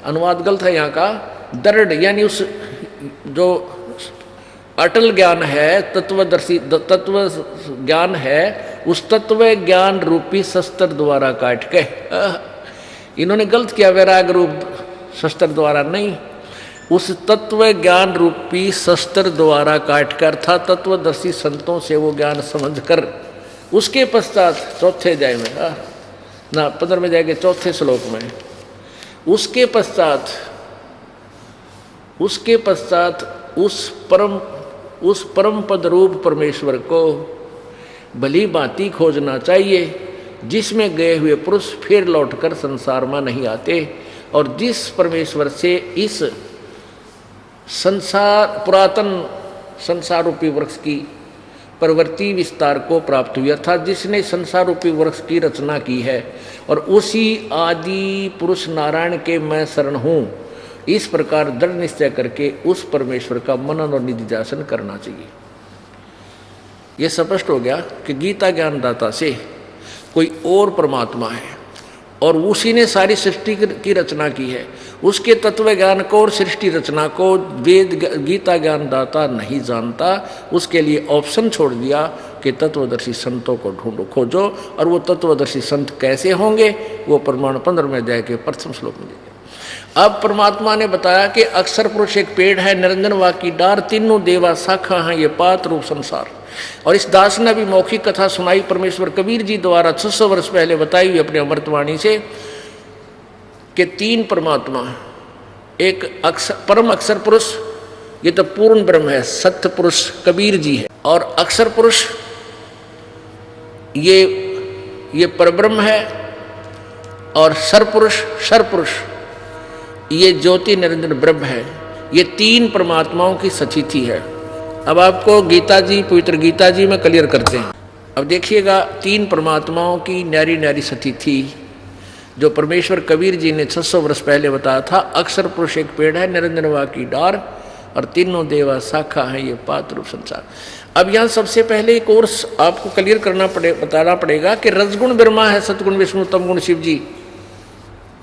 अनुवाद गलत है यहाँ का, दृढ़ यानी उस जो अटल ज्ञान है, तत्वदर्शी तत्व ज्ञान है, उस तत्व ज्ञान रूपी शस्त्र द्वारा काट के, इन्होंने गलत किया, वैराग रूप शस्त्र द्वारा नहीं, उस तत्व ज्ञान रूपी शस्त्र द्वारा काट कर था तत्वदर्शी संतों से वो ज्ञान समझ कर, उसके पश्चात चौथे अध्याय में ना 15 में जाएंगे, चौथे श्लोक में, उसके पश्चात उस परम पद रूप परमेश्वर को भली भांति खोजना चाहिए, जिसमें गए हुए पुरुष फिर लौटकर संसार में नहीं आते, और जिस परमेश्वर से इस पुरातन संसार रूपी वृक्ष की प्रवृत्ति विस्तार को प्राप्त हुआ था, जिसने संसार रूपी वृक्ष की रचना की है, और उसी आदि पुरुष नारायण के मैं शरण हूँ, इस प्रकार दृढ़ निश्चय करके उस परमेश्वर का मनन और निधिध्यासन करना चाहिए। यह स्पष्ट हो गया कि गीता ज्ञानदाता से कोई और परमात्मा है, और उसी ने सारी सृष्टि की रचना की है। उसके तत्व ज्ञान को और सृष्टि रचना को वेद गीता ज्ञानदाता नहीं जानता, उसके लिए ऑप्शन छोड़ दिया कि तत्वदर्शी संतों को ढूंढो, खोजो, और वो तत्वदर्शी संत कैसे होंगे, वो प्रमाण 15 में अध्याय के प्रथम श्लोक में दिया। अब परमात्मा ने बताया कि अक्षर पुरुष एक पेड़ है, निरंजन वा की डार, तीनों देवा शाखा हैं, ये पात रूप संसार। और इस दास ने भी मौखिक कथा सुनाई परमेश्वर कबीर जी द्वारा 600 वर्ष पहले बताई हुई अपने अमृतवाणी से, कि 3 परमात्मा, एक परम अक्षर पुरुष, ये तो पूर्ण ब्रह्म है, सत्य पुरुष कबीर जी है, और अक्षर पुरुष ये परब्रह्म है, और सरपुरुष ये ज्योति निरंजन ब्रह्म है। ये 3 परमात्माओं की सचिति है। अब आपको गीता जी, पवित्र गीता जी में क्लियर करते हैं। अब देखिएगा 3 परमात्माओं की न्यारी न्यारी सचिति जो परमेश्वर कबीर जी ने 600 वर्ष पहले बताया था। अक्षर पुरुष एक पेड़ है, निरंजन वा की डार, और तीनों देवा शाखा है, ये पात रूप संसार। अब यहाँ सबसे पहले एक और आपको क्लियर बताना पड़ेगा कि रजगुण ब्रह्मा है, सतगुण विष्णु, तमगुण शिव जी।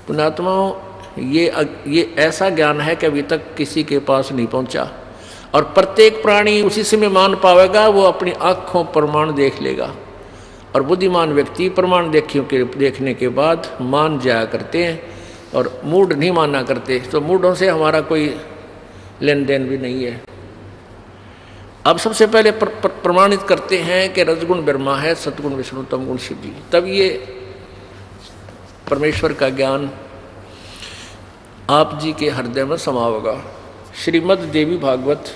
पुण्यात्माओं, ये ऐसा ज्ञान है कि अभी तक किसी के पास नहीं पहुंचा, और प्रत्येक प्राणी उसी से में मान पावेगा, वो अपनी आँखों प्रमाण देख लेगा, और बुद्धिमान व्यक्ति प्रमाण देखने के बाद मान जाया करते हैं, और मूड नहीं माना करते। तो मूडों से हमारा कोई लेन देन भी नहीं है। अब सबसे पहले प्रमाणित करते हैं कि रजगुण ब्रह्मा है, सतगुण विष्णु, तमगुण शिव जी, तब ये परमेश्वर का ज्ञान आप जी के हृदय में समा होगा। श्रीमद् देवी भागवत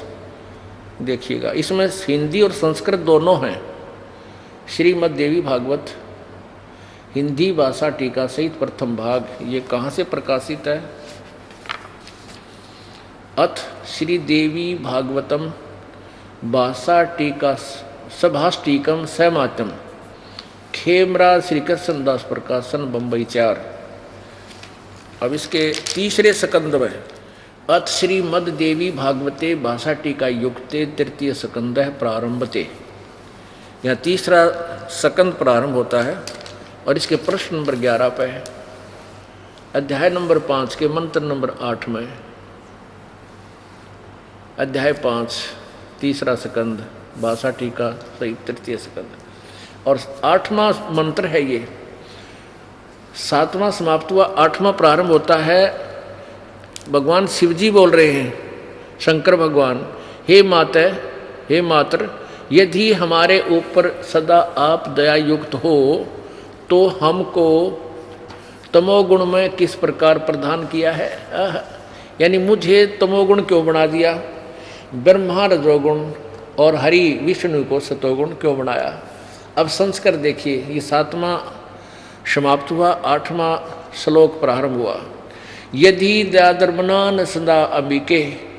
देखिएगा, इसमें हिंदी और संस्कृत दोनों हैं। श्रीमद् देवी भागवत हिंदी भाषा टीका सहित प्रथम भाग, ये कहाँ से प्रकाशित है? अथ श्री देवी भागवतम भाषा टीका सभाष्टीकम सहमात्यम, खेमराज श्री कृष्ण दास प्रकाशन, बम्बई 4। अब इसके तीसरे स्कंद में अथ श्रीमद् देवी भागवते भाषा टीका युक्ते तृतीय स्कंद प्रारंभते, यहाँ तीसरा स्कंद प्रारंभ होता है, और इसके प्रश्न नंबर 11 पे है, अध्याय नंबर 5 के मंत्र नंबर 8 में, अध्याय 5 तीसरा स्कंद भाषा टीका सही तृतीय स्कंद, और 8वां मंत्र है ये। 7वां समाप्त हुआ, 8वां प्रारंभ होता है। भगवान शिवजी बोल रहे हैं, शंकर भगवान, हे मात्र यदि हमारे ऊपर सदा आप दया युक्त हो तो हमको तमोगुण में किस प्रकार प्रदान किया है, यानी मुझे तमोगुण क्यों बना दिया, ब्रह्मा रजोगुण और हरि विष्णु को सतोगुण क्यों बनाया। अब संस्कार देखिए, ये 7वां समाप्त हुआ, 8वां श्लोक प्रारंभ हुआ। यदि दया धर्मना न सदा अंबिके,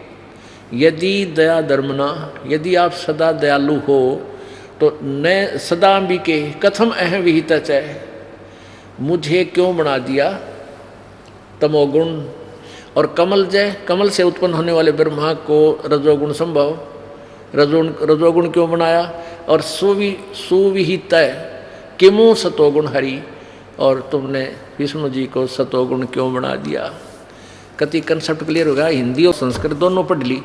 यदि दया धर्मना, यदि आप सदा दयालु हो तो न सदा अंबिके कथम अहम विहित है, मुझे क्यों बना दिया तमोगुण। और कमल जय, कमल से उत्पन्न होने वाले ब्रह्मा को रजोगुण संभव, रजोगुण क्यों बनाया। और सुविहित किमु सतोगुण हरि, और तुमने विष्णु जी को सतोगुण क्यों बना दिया। कति कंसेप्ट क्लियर होगा। हिंदी और संस्कृत दोनों पढ़ ली,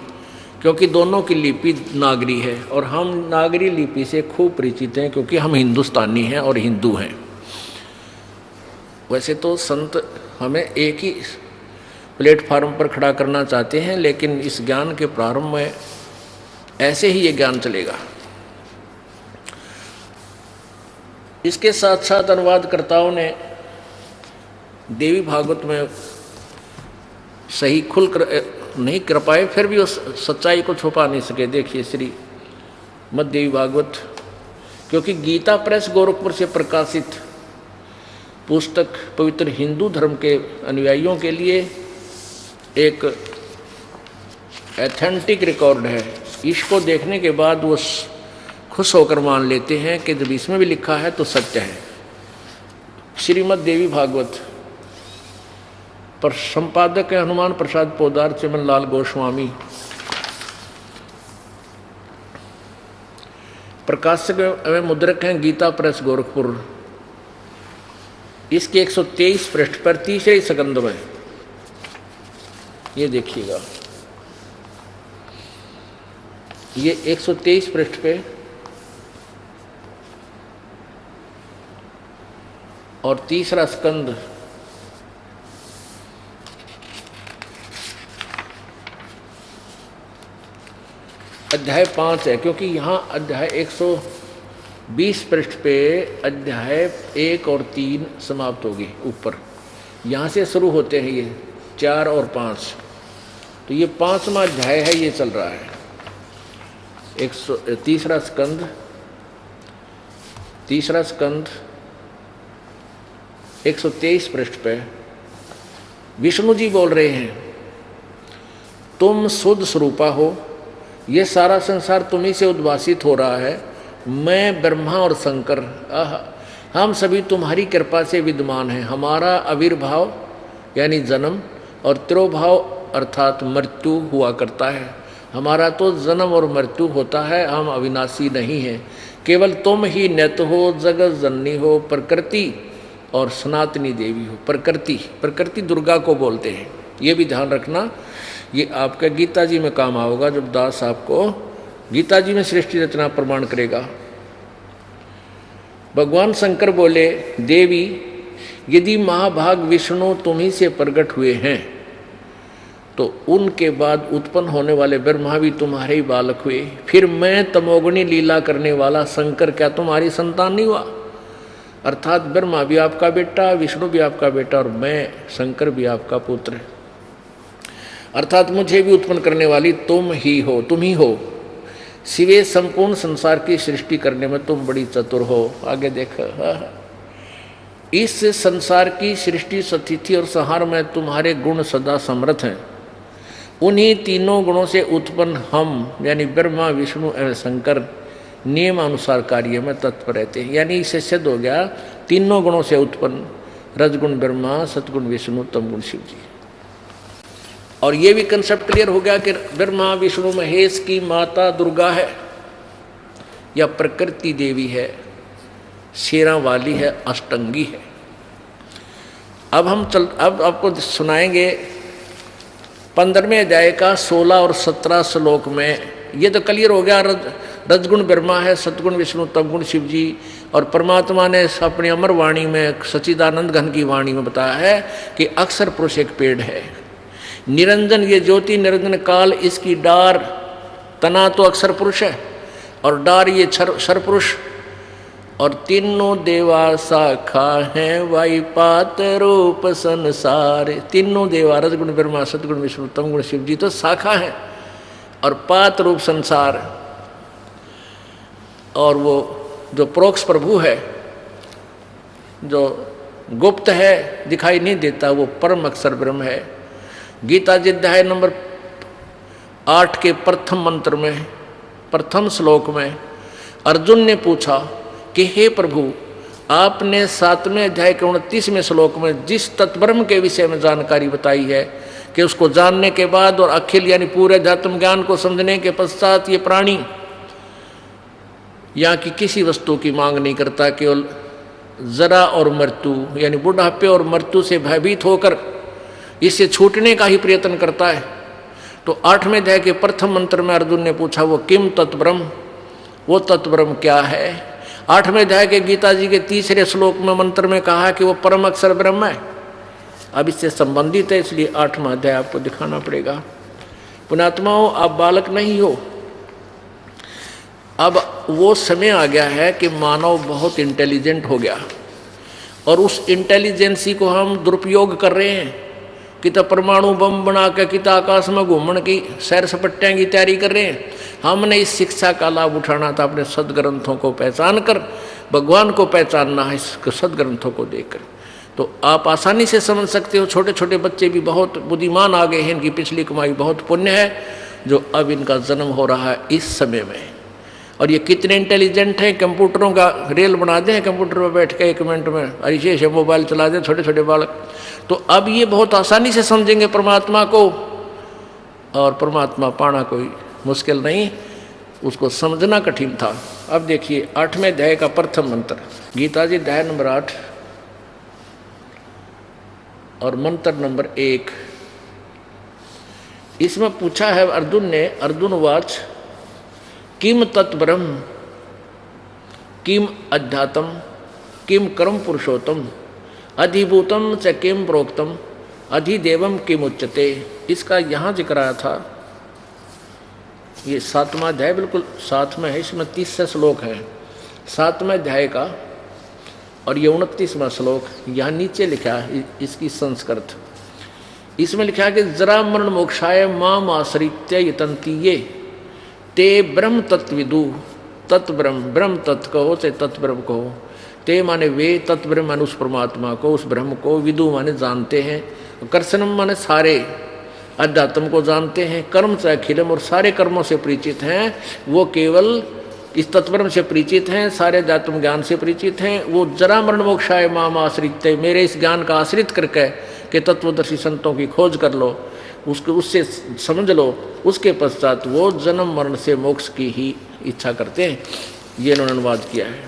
क्योंकि दोनों की लिपि नागरी है और हम नागरी लिपि से खूब परिचित हैं, क्योंकि हम हिंदुस्तानी हैं और हिंदू हैं। वैसे तो संत हमें एक ही प्लेटफार्म पर खड़ा करना चाहते हैं, लेकिन इस ज्ञान के प्रारंभ में ऐसे ही ये ज्ञान चलेगा। इसके साथ साथ अनुवादकर्ताओं ने देवी भागवत में सही खुल कर नहीं कर पाए, फिर भी उस सच्चाई को छुपा नहीं सके। देखिए श्री मध्य देवी भागवत, क्योंकि गीता प्रेस गोरखपुर से प्रकाशित पुस्तक पवित्र हिंदू धर्म के अनुयायियों के लिए एक एथेंटिक रिकॉर्ड है। इसको देखने के बाद वो खुश होकर मान लेते हैं कि जब इसमें भी लिखा है तो सत्य है। श्रीमद् देवी भागवत पर संपादक है हनुमान प्रसाद पोदार चमन लाल गोस्वामी, प्रकाशक एवं मुद्रक हैं गीता प्रेस गोरखपुर। इसके 123 पृष्ठ पर तीसरे स्कंद में ये देखिएगा, ये 123 पृष्ठ पे और तीसरा स्कंद अध्याय 5 है, क्योंकि यहाँ अध्याय 120 पृष्ठ पे अध्याय 1 और 3 समाप्त होगी। ऊपर यहाँ से शुरू होते हैं ये 4 और 5, तो ये 5वां अध्याय है, ये चल रहा है। तीसरा स्कंद 123 पृष्ठ पे विष्णु जी बोल रहे हैं, तुम शुद्ध स्वरूपा हो, ये सारा संसार तुम्ही से उद्भासित हो रहा है। मैं ब्रह्मा और शंकर हम सभी तुम्हारी कृपा से विद्यमान हैं। हमारा आविर्भाव यानी जन्म और तिरोभाव अर्थात मृत्यु हुआ करता है। हमारा तो जन्म और मृत्यु होता है, हम अविनाशी नहीं हैं। केवल तुम ही नित्य हो, जगत जननी हो, प्रकृति और सनातनी देवी हो। प्रकृति दुर्गा को बोलते हैं, ये भी ध्यान रखना। ये आपका गीता जी में काम आओगा, जब दास आपको गीता जी में सृष्टि रचना प्रमाण करेगा। भगवान शंकर बोले, देवी यदि महाभाग विष्णु तुम्ही से प्रकट हुए हैं तो उनके बाद उत्पन्न होने वाले ब्रह्मा भी तुम्हारे ही बालक हुए। फिर मैं तमोगुणी लीला करने वाला शंकर क्या तुम्हारी संतान नहीं हुआ? अर्थात ब्रह्मा भी आपका बेटा, विष्णु भी आपका बेटा और मैं शंकर भी आपका पुत्र। अर्थात मुझे भी उत्पन्न करने वाली तुम ही हो। सिवे संपूर्ण संसार की सृष्टि करने में तुम बड़ी चतुर हो। आगे देखो, इस संसार की सृष्टि, स्थिति और संहार में तुम्हारे गुण सदा समर्थ हैं। उन्हीं तीनों गुणों से उत्पन्न हम यानी ब्रह्मा, विष्णु एवं शंकर नियमानुसार कार्य में तत्पर रहते हैं। यानी इससे सिद्ध हो गया तीनों गुणों से उत्पन्न रजगुण ब्रह्मा, सतगुण विष्णु, तमगुण शिव जी। और ये भी कंसेप्ट क्लियर हो गया कि ब्रह्मा विष्णु महेश की माता दुर्गा है या प्रकृति देवी है, शेरा वाली है, अष्टंगी है। अब आपको सुनाएंगे 15वें अध्याय का 16 और 17 श्लोक में। ये तो क्लियर हो गया, रजगुण ब्रह्मा है, सतगुण विष्णु, तमगुण शिव जी। और परमात्मा ने अपनी अमर वाणी में, सच्चिदानंद घन की वाणी में बताया है कि अक्षर पुरुष एक पेड़ है, निरंजन ये ज्योति, निरंजन काल इसकी डार, तना तो अक्षर पुरुष है और डार ये क्षर पुरुष। और तीनों देवा शाखा है वाई पात रूप संसार। तीनों देवा रजगुण ब्रह्मा, सतगुण विष्णु, तमगुण शिव जी तो शाखा है और पात रूप संसार। और वो जो प्रोक्ष प्रभु है, जो गुप्त है, दिखाई नहीं देता, वो परम अक्षर ब्रह्म है। गीता जी अध्याय नंबर 8 के प्रथम मंत्र में, प्रथम श्लोक में अर्जुन ने पूछा कि हे प्रभु, आपने 7वें अध्याय के 29वें श्लोक में जिस तत्ब्रह्म के विषय में जानकारी बताई है कि उसको जानने के बाद और अखिल यानी पूरे अध्यात्म ज्ञान को समझने के पश्चात ये प्राणी यहाँ की किसी वस्तु की मांग नहीं करता, केवल जरा और मृत्यु यानी बुढ़ापे और मृत्यु से भयभीत होकर इससे छूटने का ही प्रयत्न करता है। तो 8वें अध्याय के प्रथम मंत्र में अर्जुन ने पूछा वो किम तत्ब्रह्म, वो तत्ब्रह्म क्या है। 8वें अध्याय के गीता जी के 3रे श्लोक में मंत्र में कहा कि वो परम अक्षर ब्रह्म है। अब इससे संबंधित है, इसलिए 8वां अध्याय आपको दिखाना पड़ेगा। पुण्यात्माओं, आप बालक नहीं हो। अब वो समय आ गया है कि मानव बहुत इंटेलिजेंट हो गया और उस इंटेलिजेंसी को हम दुरुपयोग कर रहे हैं। कितना परमाणु बम बना के कितना आकाश में घूमने की सैर सपट्टियाँ की तैयारी कर रहे हैं। हमने इस शिक्षा का लाभ उठाना था अपने सदग्रंथों को पहचान कर, भगवान को पहचानना है इस सदग्रंथों को देखकर। तो आप आसानी से समझ सकते हो। छोटे छोटे बच्चे भी बहुत बुद्धिमान आ गए हैं, इनकी पिछली कमाई बहुत पुण्य है जो अब इनका जन्म हो रहा है इस समय में। और ये कितने इंटेलिजेंट हैं, कंप्यूटरों का रेल बना दें, कंप्यूटर पर बैठ के 1 मिनट में अरिशेष मोबाइल चला दें छोटे छोटे बालक। तो अब ये बहुत आसानी से समझेंगे परमात्मा को, और परमात्मा पाना कोई मुश्किल नहीं, उसको समझना कठिन था। अब देखिए 8वें अध्याय का प्रथम मंत्र, गीता जी अध्याय नंबर 8 और मंत्र नंबर 1। इसमें पूछा है अर्जुन ने, अर्जुन वाच किम तत्ब्रह्म किम अध्यात्म किम कर्म पुरुषोत्तम अधिभूतम च किम प्रोक्तम अधिदेवम किम उच्यते। इसका यहाँ जिक्र आया था। ये 7वां अध्याय बिल्कुल साथ में है, इसमें 30 श्लोक है 7वें अध्याय का, और ये 29वां श्लोक यहाँ नीचे लिखा है इसकी संस्कृत। इसमें लिखा है कि जरा मरण मोक्षाय माम आश्रित्य यतन्तीये ते ब्रह्म तत्विदु। तत्ब्रह्म, ब्रह्म तत्व कहो चाहे तत्ब्रह्म कहो, ते माने वे, तत्ब्रह्म माने उस परमात्मा को, उस ब्रह्म को, विदु माने जानते हैं, कर्षणम माने सारे अध्यात्म को जानते हैं, कर्म से अखिलम और सारे कर्मों से परिचित हैं। वो केवल इस तत्ब्रह्म से परिचित हैं, सारे अध्यात्म ज्ञान से परिचित हैं। वो जरा मरण मोक्षाय माम आश्रित, मेरे इस ज्ञान का आश्रित करके कि तत्वदर्शी संतों की खोज कर लो, उससे समझ लो, उसके पश्चात वो जन्म मरण से मोक्ष की ही इच्छा करते हैं। ये इन्होंने अनुवाद किया है।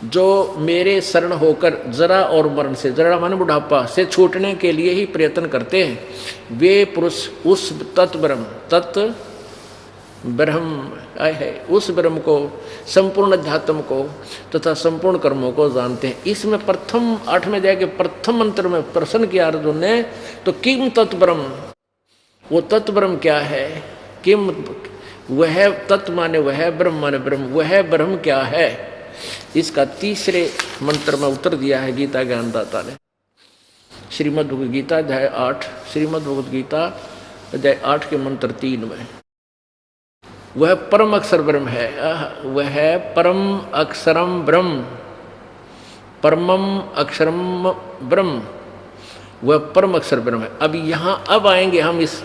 जो मेरे शरण होकर जरा और मरण से, जरा माने बुढ़ापा से छूटने के लिए ही प्रयत्न करते हैं, वे पुरुष उस तत्ब्रह्म, तत् ब्रह्म है, उस ब्रह्म को, संपूर्ण अध्यात्म को तथा संपूर्ण कर्मों को जानते हैं। इसमें प्रथम 8वें अध्याय के प्रथम मंत्र में प्रश्न किया अर्जुन ने, तो किम तत्ब्रह्म, वो तत्ब्रह्म क्या है। किम, वह तत्व माने वह, ब्रह्म माने ब्रह्म, वह ब्रह्म क्या है। इसका 3रे मंत्र में उत्तर दिया है गीता ज्ञानदाता ने। श्रीमद् भगवद गीता अध्याय 8, श्रीमद् भगवद गीता अध्याय 8 के मंत्र 3 में वह परम अक्षर ब्रह्म है। वह परम अक्षरम ब्रह्म, परमम अक्षरम ब्रह्म, वह परम अक्षर ब्रह्म है। अब यहाँ अब आएंगे हम इस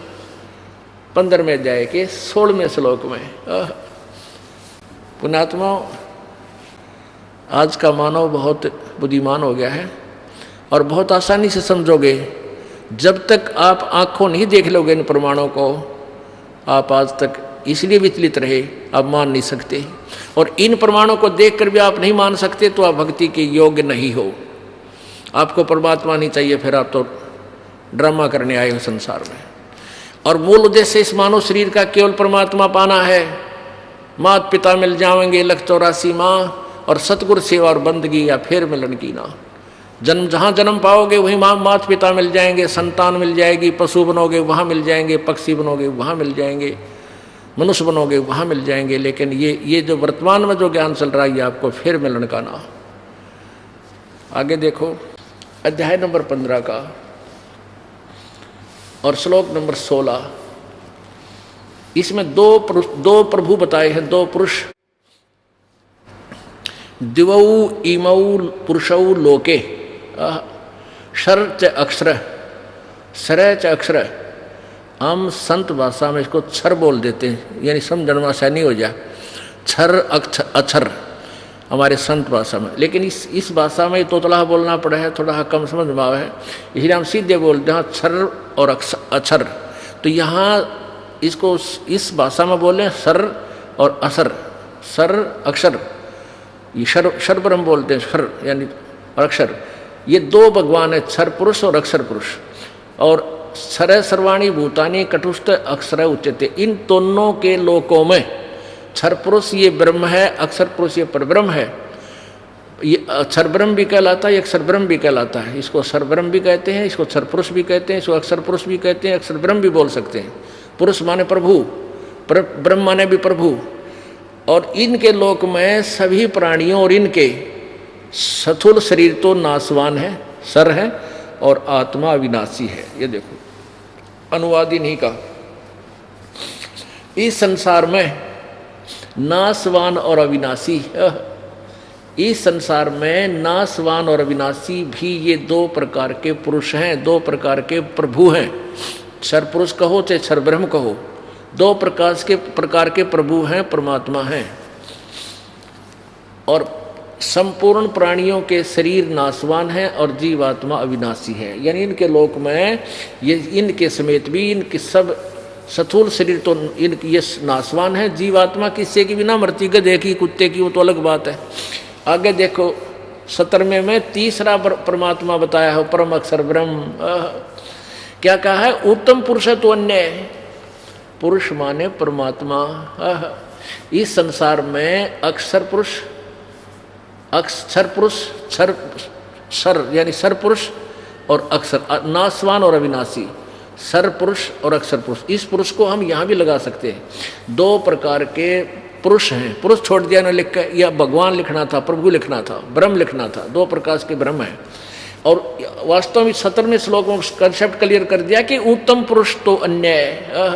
15वें अध्याय के 16वें श्लोक में। पुण्यात्मा, आज का मानव बहुत बुद्धिमान हो गया है और बहुत आसानी से समझोगे। जब तक आप आंखों नहीं देख लोगे इन प्रमाणों को, आप आज तक इसलिए विचलित रहे, आप मान नहीं सकते। और इन प्रमाणों को देखकर भी आप नहीं मान सकते तो आप भक्ति के योग्य नहीं हो। आपको परमात्मा नहीं चाहिए, फिर आप तो ड्रामा करने आए हो संसार में। और मूल उद्देश्य इस मानव शरीर का केवल परमात्मा पाना है। माता पिता मिल जाएंगे 184 माँ, और सतगुरु सेवा और बंदगी या फिर मिलन की ना। जन्म जहाँ जन्म पाओगे वहीं माता पिता मिल जाएंगे, संतान मिल जाएगी, पशु बनोगे वहाँ मिल जाएंगे, पक्षी बनोगे वहाँ मिल जाएंगे, मनुष्य बनोगे वहाँ मिल जाएंगे। लेकिन ये जो वर्तमान में जो ज्ञान चल रहा है ये आपको फिर मिलन का ना। आगे देखो अध्याय नंबर 15 का और श्लोक नंबर 16। इसमें दो प्रभु बताए हैं, 2 पुरुष। दिवौ इमौ पुरुषौ लोके शर च अक्षर सरच अक्षर, हम संत भाषा में इसको क्षर बोल देते हैं, यानी समझन भाषा नहीं हो जाए, क्षर अक्षर हमारे संत भाषा में। लेकिन इस भाषा में तोतला बोलना पड़ा है, थोड़ा कम समझ में आवा है, इसलिए हम सीधे बोलते हैं क्षर और अक्षर। तो यहाँ इसको इस भाषा में बोले सर और असर, सर अक्षर, ये शर ब्रह्म बोलते हैं, शर यानी अक्षर। ये दो भगवान है, क्षर पुरुष और अक्षर पुरुष। और सर सर्वाणी भूतानी कटुष्ट अक्षर उच्यते, इन दोनों के लोकों में क्षर पुरुष ये ब्रह्म है, अक्षर पुरुष ये परब्रह्म है। ये अक्षर ब्रह्म भी कहलाता है, अक्षर ब्रह्म भी कहलाता है। इसको अक्षर ब्रह्म भी कहते हैं, इसको क्षर पुरुष भी कहते हैं, इसको अक्षर पुरुष भी कहते हैं, अक्षर ब्रह्म भी बोल सकते हैं। पुरुष माने प्रभु, ब्रह्म माने भी प्रभु। और इनके लोक में सभी प्राणियों और इनके स्थूल शरीर तो नाशवान है, सर है, और आत्मा अविनाशी है। ये देखो अनुवाद इन्हीं का। इस संसार में नाशवान और अविनाशी, इस संसार में नाशवान और अविनाशी भी ये दो प्रकार के पुरुष हैं, दो प्रकार के प्रभु हैं। क्षर पुरुष कहो चाहे क्षर ब्रह्म कहो, दो प्रकार के प्रभु हैं, परमात्मा हैं। और संपूर्ण प्राणियों के शरीर नाशवान है और जीवात्मा अविनाशी है। यानी इनके लोक में ये इनके समेत भी इनके सब स्थूल शरीर तो इनकी ये नाशवान है, जीवात्मा किससे की बिना मरती, गधे की कुत्ते की, वो तो अलग बात है। आगे देखो 17वें में तीसरा परमात्मा बताया हो, परम अक्षर ब्रह्म। क्या कहा है? उत्तम पुरुष तो अन्य, पुरुष माने परमात्मा। इस संसार में अक्षर पुरुष, अक्षर पुरुष, सर यानी सर पुरुष और अक्षर, नाशवान और अविनाशी, सर पुरुष और अक्षर पुरुष। इस पुरुष को हम यहाँ भी लगा सकते हैं। दो प्रकार के पुरुष हैं। पुरुष छोड़ दिया ना लिख के, या भगवान लिखना था, प्रभु लिखना था, ब्रह्म लिखना था। दो प्रकार के ब्रह्म हैं। और वास्तव में 17वें श्लोक में कंसेप्ट क्लियर कर दिया कि उत्तम पुरुष तो अन्य है,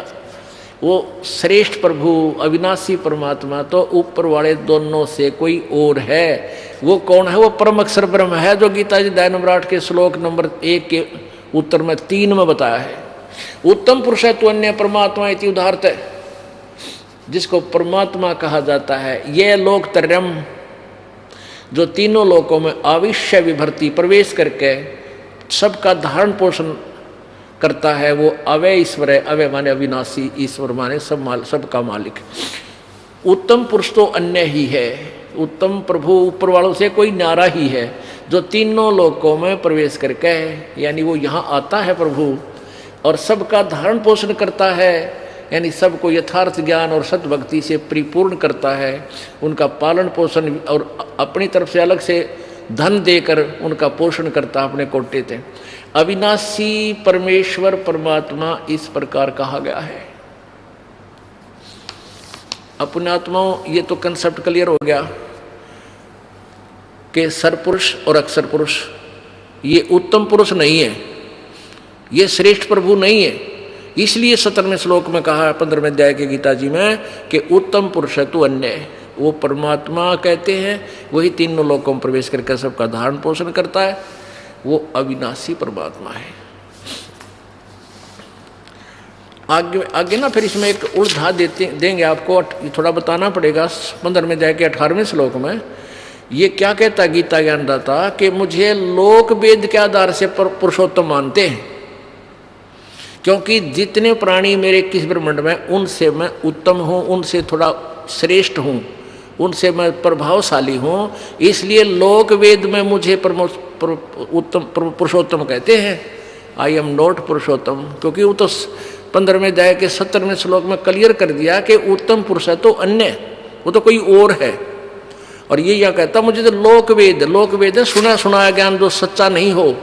वो श्रेष्ठ प्रभु अविनाशी परमात्मा तो ऊपर वाले दोनों से कोई और है। वो कौन है? वो परम अक्षर ब्रह्म है, जो गीता जी अध्याय नंबर 8 के श्लोक नंबर 1 के उत्तर में 3 में बताया है। उत्तम पुरुष है तो अन्य परमात्मा इति उदाहरत है, जिसको परमात्मा कहा जाता है। यह लोकत्रयम, जो तीनों लोकों में आविश्य विभर्ति प्रवेश करके सबका धारण पोषण करता है, वो अवय ईश्वर है। अवय माने अविनाशी, ईश्वर माने सबका मालिक। उत्तम पुरुष तो अन्य ही है, उत्तम प्रभु ऊपर वालों से कोई न्यारा ही है, जो तीनों लोकों में प्रवेश करके, यानी वो यहाँ आता है प्रभु, और सबका धारण पोषण करता है, यानी सबको यथार्थ ज्ञान और सत भक्ति से परिपूर्ण करता है। उनका पालन पोषण और अपनी तरफ से अलग से धन देकर उनका पोषण करता अपने कोटे थे। अविनाशी परमेश्वर परमात्मा इस प्रकार कहा गया है। अपने आत्माओं, ये तो कंसेप्ट क्लियर हो गया कि सर पुरुष और अक्षर पुरुष ये उत्तम पुरुष नहीं है, ये श्रेष्ठ प्रभु नहीं है। इसलिए 17वें श्लोक में कहा 15वें अध्याय के गीता जी में कि उत्तम पुरुष है तो अन्य, वो परमात्मा कहते हैं, वही तीनों लोकों में प्रवेश करके सबका धारण पोषण करता है, वो अविनाशी परमात्मा है। आगे ना फिर इसमें एक उल्टा देंगे आपको, थोड़ा बताना पड़ेगा। 15वें अध्याय के 18वें श्लोक में ये क्या कहता गीता ज्ञानदाता कि मुझे लोक वेद के आधार से पुरुषोत्तम मानते हैं, क्योंकि जितने प्राणी मेरे किस ब्रह्मांड में, उनसे मैं उत्तम हूँ, उनसे थोड़ा श्रेष्ठ हूँ, उनसे मैं प्रभावशाली हूँ, इसलिए लोक वेद में मुझे उत्तम पुरुषोत्तम कहते हैं। आई एम नॉट पुरुषोत्तम, क्योंकि वो तो 15वें अध्याय के 17वें श्लोक में क्लियर कर दिया कि उत्तम पुरुष है तो अन्य, वो तो कोई और है। और ये क्या कहता, मुझे तो लोक वेद है सुना सुनाया ज्ञान जो सच्चा नहीं हो,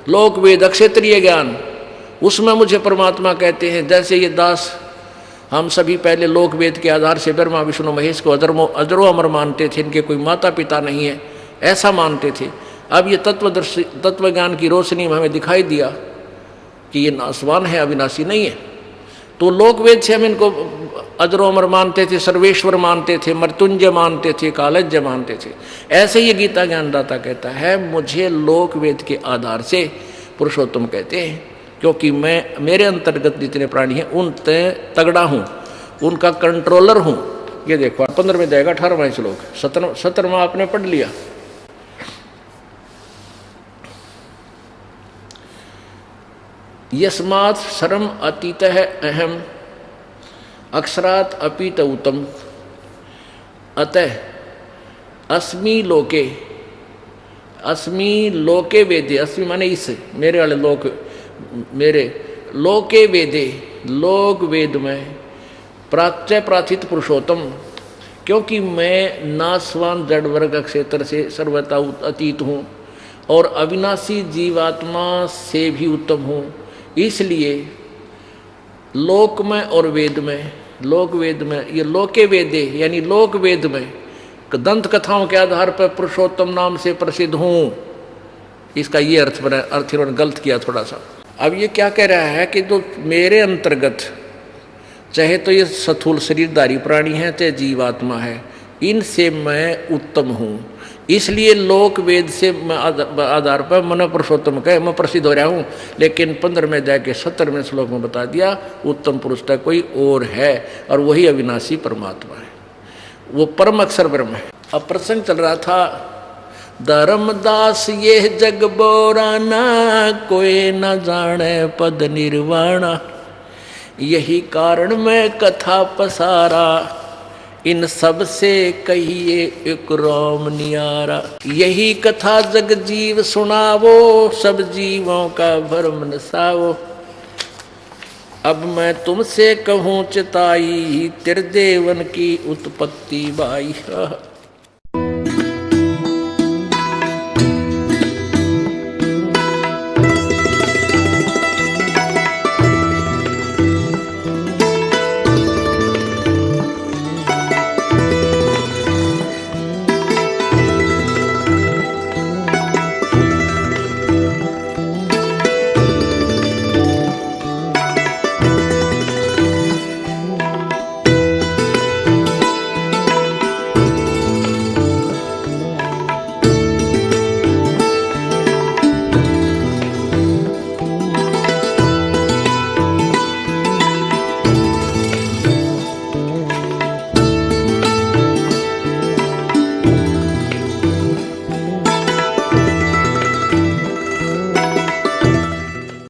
लोक वेद अक्षेत्रीय ज्ञान, उसमें मुझे परमात्मा कहते हैं। जैसे ये दास, हम सभी पहले लोक वेद के आधार से ब्रह्मा विष्णु महेश को अजरो अमर मानते थे, इनके कोई माता पिता नहीं है ऐसा मानते थे। अब ये तत्व ज्ञान की रोशनी में हमें दिखाई दिया कि ये नाशवान है, अविनाशी नहीं है। तो लोक वेद से हम इनको अजरो अमर मानते थे, सर्वेश्वर मानते थे, मृत्युंजय मानते थे, कालज्ञ मानते थे। ऐसे ये गीता ज्ञानदाता कहता है मुझे लोक वेद के आधार से पुरुषोत्तम कहते हैं, क्योंकि मैं मेरे अंतर्गत जितने प्राणी हैं उन ते तगड़ा हूँ, उनका कंट्रोलर हूँ। ये देखो 15 में जाएगा 18वां श्लोक, 17वां आपने पढ़ लिया। यस्मात् सर्वम अतीतः अहम अक्षरात् अपीत उत्तम अतः अस्मि लोके वेदे, अस्मि माने इस मेरे वाले लोक, मेरे लोके वेदे लोक वेद में प्राच्य प्राथित पुरुषोत्तम, क्योंकि मैं नाशवान जड़ वर्ग क्षेत्र से सर्वथा अतीत हूँ और अविनाशी जीवात्मा से भी उत्तम हूँ, इसलिए लोक में और वेद में, लोक वेद में, ये लोके वेदे यानी लोक वेद में दंत कथाओं के आधार पर पुरुषोत्तम नाम से प्रसिद्ध हूँ। इसका ये अर्थ बना, अर्थ इन्होंने गलत किया थोड़ा सा। अब ये क्या कह रहा है कि जो मेरे अंतर्गत चाहे तो ये स्थूल शरीरधारी प्राणी है चाहे जीवात्मा है, इनसे मैं उत्तम हूँ, इसलिए लोक वेद से आधार पर मन पुरुषोत्तम कहे मैं प्रसिद्ध हो रहा हूँ। लेकिन 15 में जाके 17वें श्लोक में बता दिया उत्तम पुरुष का कोई और है और वही अविनाशी परमात्मा है, वो परम अक्षर ब्रह्म है। अब प्रसंग चल रहा था धर्मदास ये जग बोराना कोई न जाने पद निर्वाणा, यही कारण मैं कथा पसारा इन सब से कहिए एक राम नियारा। यही कथा जग जीव सुनावो सब जीवों का भरम नसावो। अब मैं तुमसे कहूँ चिताई तेरे देवन की उत्पत्ति बाई।